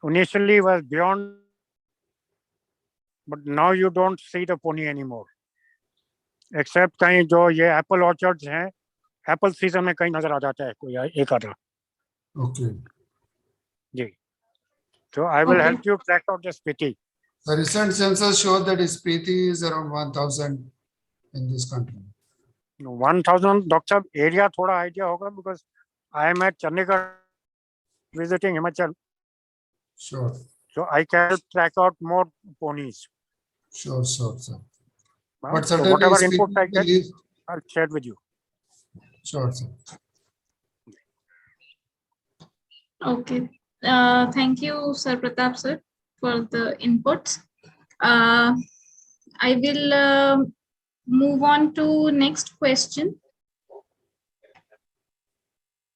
initially was beyond, but now you don't see the pony anymore. Except कहीं जो ये apple orchards हैं, apple season में कहीं नजर आ जाता है कोई एक आधा. Okay. Ji. So I will help you track out the Spiti. The recent census showed that Spiti is around 1,000 in this country. 1,000, Dr. Saab, area thoda idea hoga because I am at Chandigarh visiting Himachal. Sure. So I can track out more ponies. Sure, sir. But so whatever input I get, I'll share with you. Sure, sir. Okay. Thank you, Sir Pratap, sir, for the inputs. I will move on to next question,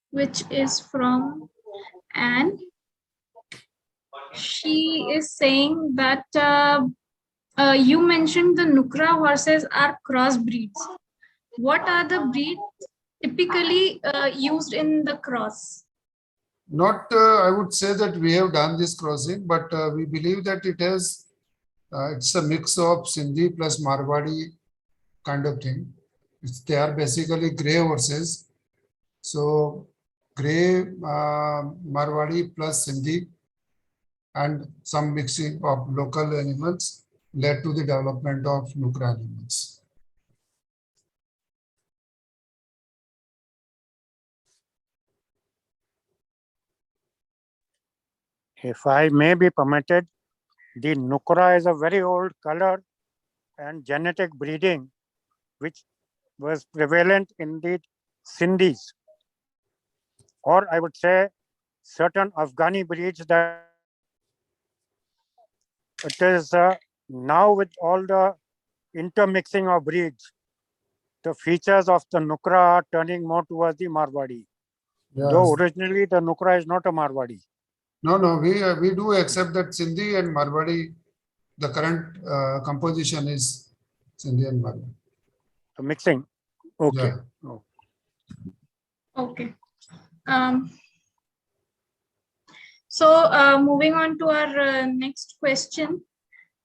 which is from Anne. She is saying that you mentioned the Nukra horses are crossbreeds. What are the breeds typically used in the cross? Not, I would say that we have done this crossing, but we believe that it's a mix of Sindhi plus Marwadi kind of thing. They are basically grey horses. So grey Marwadi plus Sindhi and some mixing of local animals led to the development of Nukra animals. If I may be permitted, the Nukra is a very old color and genetic breeding which was prevalent in the Sindhis, or I would say certain Afghani breeds that it is now with all the intermixing of breeds, the features of the Nukra are turning more towards the Marwadi. Yes. Though originally the Nukra is not a Marwadi. No, we do accept that Sindhi and Marwadi, the current composition is Sindhi and Marwadi. So mixing. Okay. Yeah. Okay. So moving on to our next question.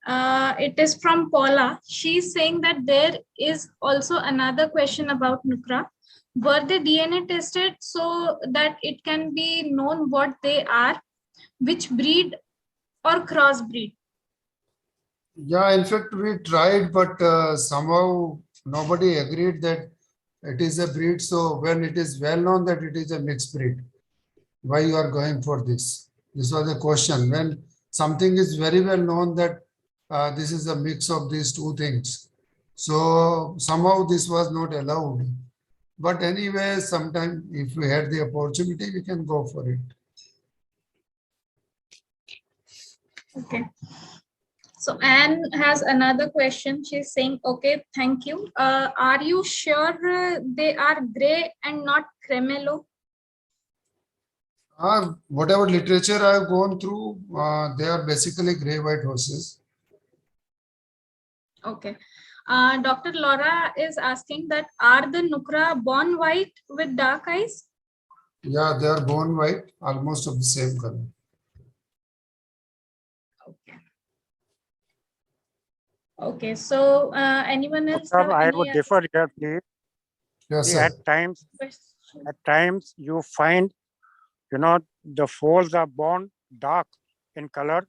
It is from Paula. She's saying that there is also another question about Nukra. Were they DNA tested so that it can be known what they are? which breed or crossbreed? Yeah, in fact, we tried, but somehow nobody agreed that it is a breed. So when it is well known that it is a mixed breed, why you are going for this? This was the question. When something is very well known that this is a mix of these two things. So somehow this was not allowed. But anyway, sometime if we had the opportunity, we can go for it. Okay. So Anne has another question. She's saying, okay, thank you. Are you sure they are gray and not cremello? Whatever literature I have gone through, they are basically gray-white horses. Okay. Dr. Laura is asking that, are the Nukra born white with dark eyes? Yeah, they are born white, almost of the same color. Okay. Okay, so anyone else have I any would differ here, please. Yes, See, sir. at times you find, the foals are born dark in color,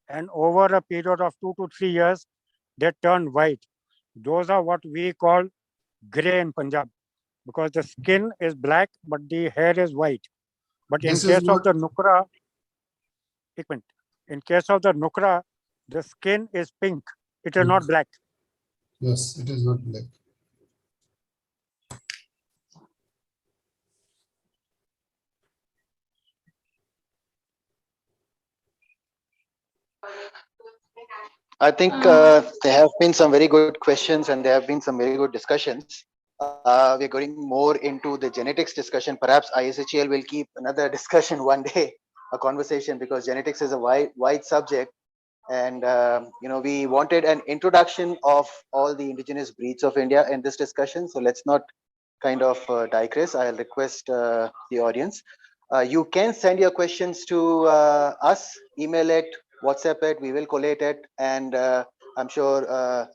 and over a period of 2 to 3 years, they turn white. Those are what we call gray in Punjab, because the skin is black, but the hair is white. But in case of the Nukra, the skin is pink. It is not black. Yes, it is not black. I think there have been some very good questions and there have been some very good discussions. We're going more into the genetics discussion. Perhaps ISHEL will keep another discussion one day, a conversation, because genetics is a wide subject. And, we wanted an introduction of all the indigenous breeds of India in this discussion. So let's not kind of digress. I'll request the audience. You can send your questions to us, email it, WhatsApp it, we will collate it. And I'm sure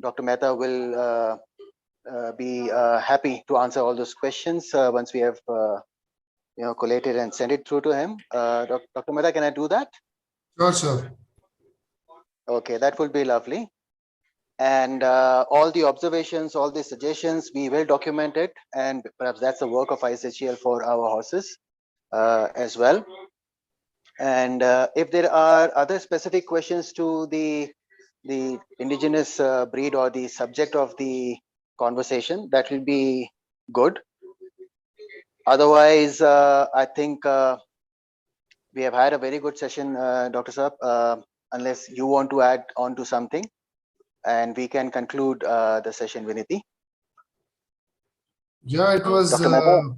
Dr. Mehta will be happy to answer all those questions once we have collated and send it through to him. Dr. Mehta, can I do that? Sure. Okay, that would be lovely. And all the observations, all the suggestions, we will document it, and perhaps that's the work of ISHEL for our horses as well. And if there are other specific questions to the indigenous breed or the subject of the conversation, that will be good. Otherwise, I think we have had a very good session, Dr. Saab, unless you want to add on to something, and we can conclude the session, Viniti. Yeah, it was. Dr. Mehta?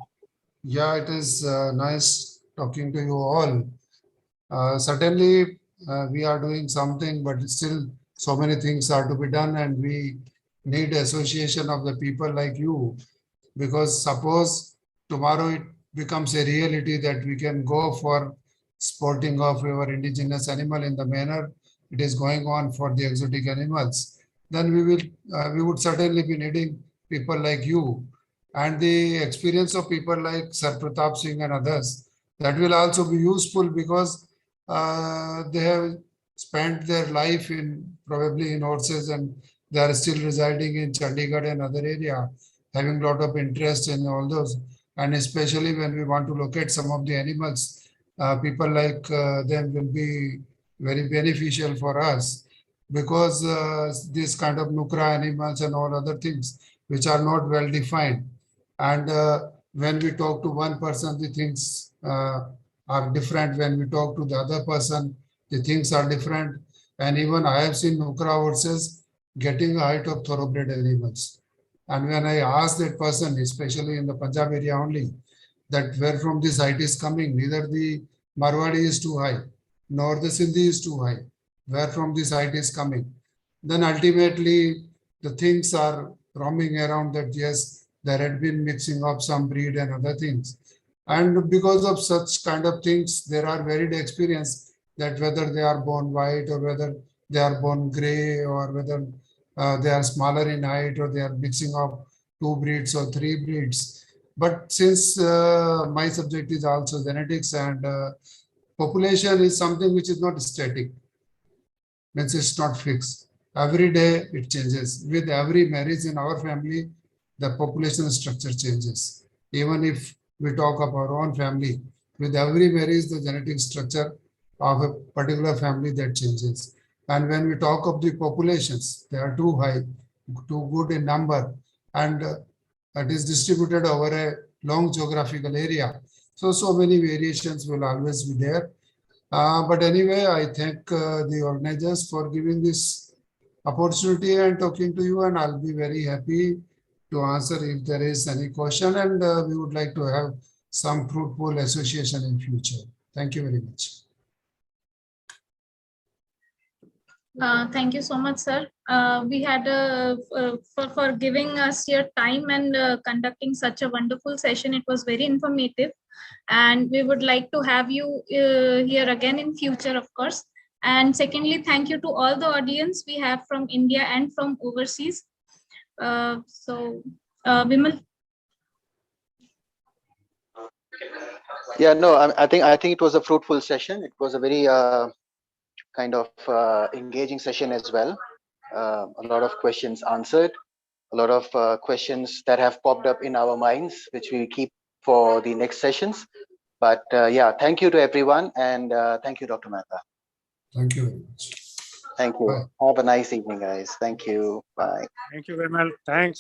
Yeah, it is nice talking to you all. Certainly, we are doing something, but still so many things are to be done, and we need association of the people like you, because suppose tomorrow it becomes a reality that we can go for sporting of our indigenous animal in the manner it is going on for the exotic animals, then we would certainly be needing people like you, and the experience of people like Sir Pratap Singh and others, that will also be useful, because they have spent their life probably in horses, and they are still residing in Chandigarh and other area, having a lot of interest in all those. And especially when we want to locate some of the animals, people like them will be very beneficial for us, because this kind of nukra animals and all other things which are not well defined. And when we talk to one person, the things are different. When we talk to the other person, the things are different. And even I have seen nukra horses getting a height of thoroughbred animals. And when I ask that person, especially in the Punjab area only, that where from this height is coming, neither the Marwadi is too high, nor the Sindhi is too high, where from this height is coming, then ultimately the things are roaming around that yes, there had been mixing of some breed and other things. And because of such kind of things, there are varied experience that whether they are born white or whether they are born gray or whether they are smaller in height or they are mixing of 2 breeds or 3 breeds. But since my subject is also genetics, and population is something which is not static. Means it's not fixed. Every day it changes. With every marriage in our family, the population structure changes. Even if we talk of our own family, with every marriage, the genetic structure of a particular family that changes. And when we talk of the populations, they are too high, too good in number, and it is distributed over a long geographical area. So many variations will always be there. But anyway, I thank the organizers for giving this opportunity and talking to you, and I'll be very happy to answer if there is any question, and we would like to have some fruitful association in future. Thank you very much. Thank you so much, sir. We had for giving us your time and conducting such a wonderful session. It was very informative, and we would like to have you here again in future, of course. And secondly, thank you to all the audience we have from India and from overseas. Vimal. Yeah, no, I think it was a fruitful session. It was a very kind of engaging session as well. A lot of questions answered, a lot of questions that have popped up in our minds, which we keep for the next sessions. But yeah, thank you to everyone, and thank you, Dr. Mehta. Thank you very much. Thank you. Bye. Have a nice evening, guys. Thank you. Bye. Thank you, Vimal. Thanks.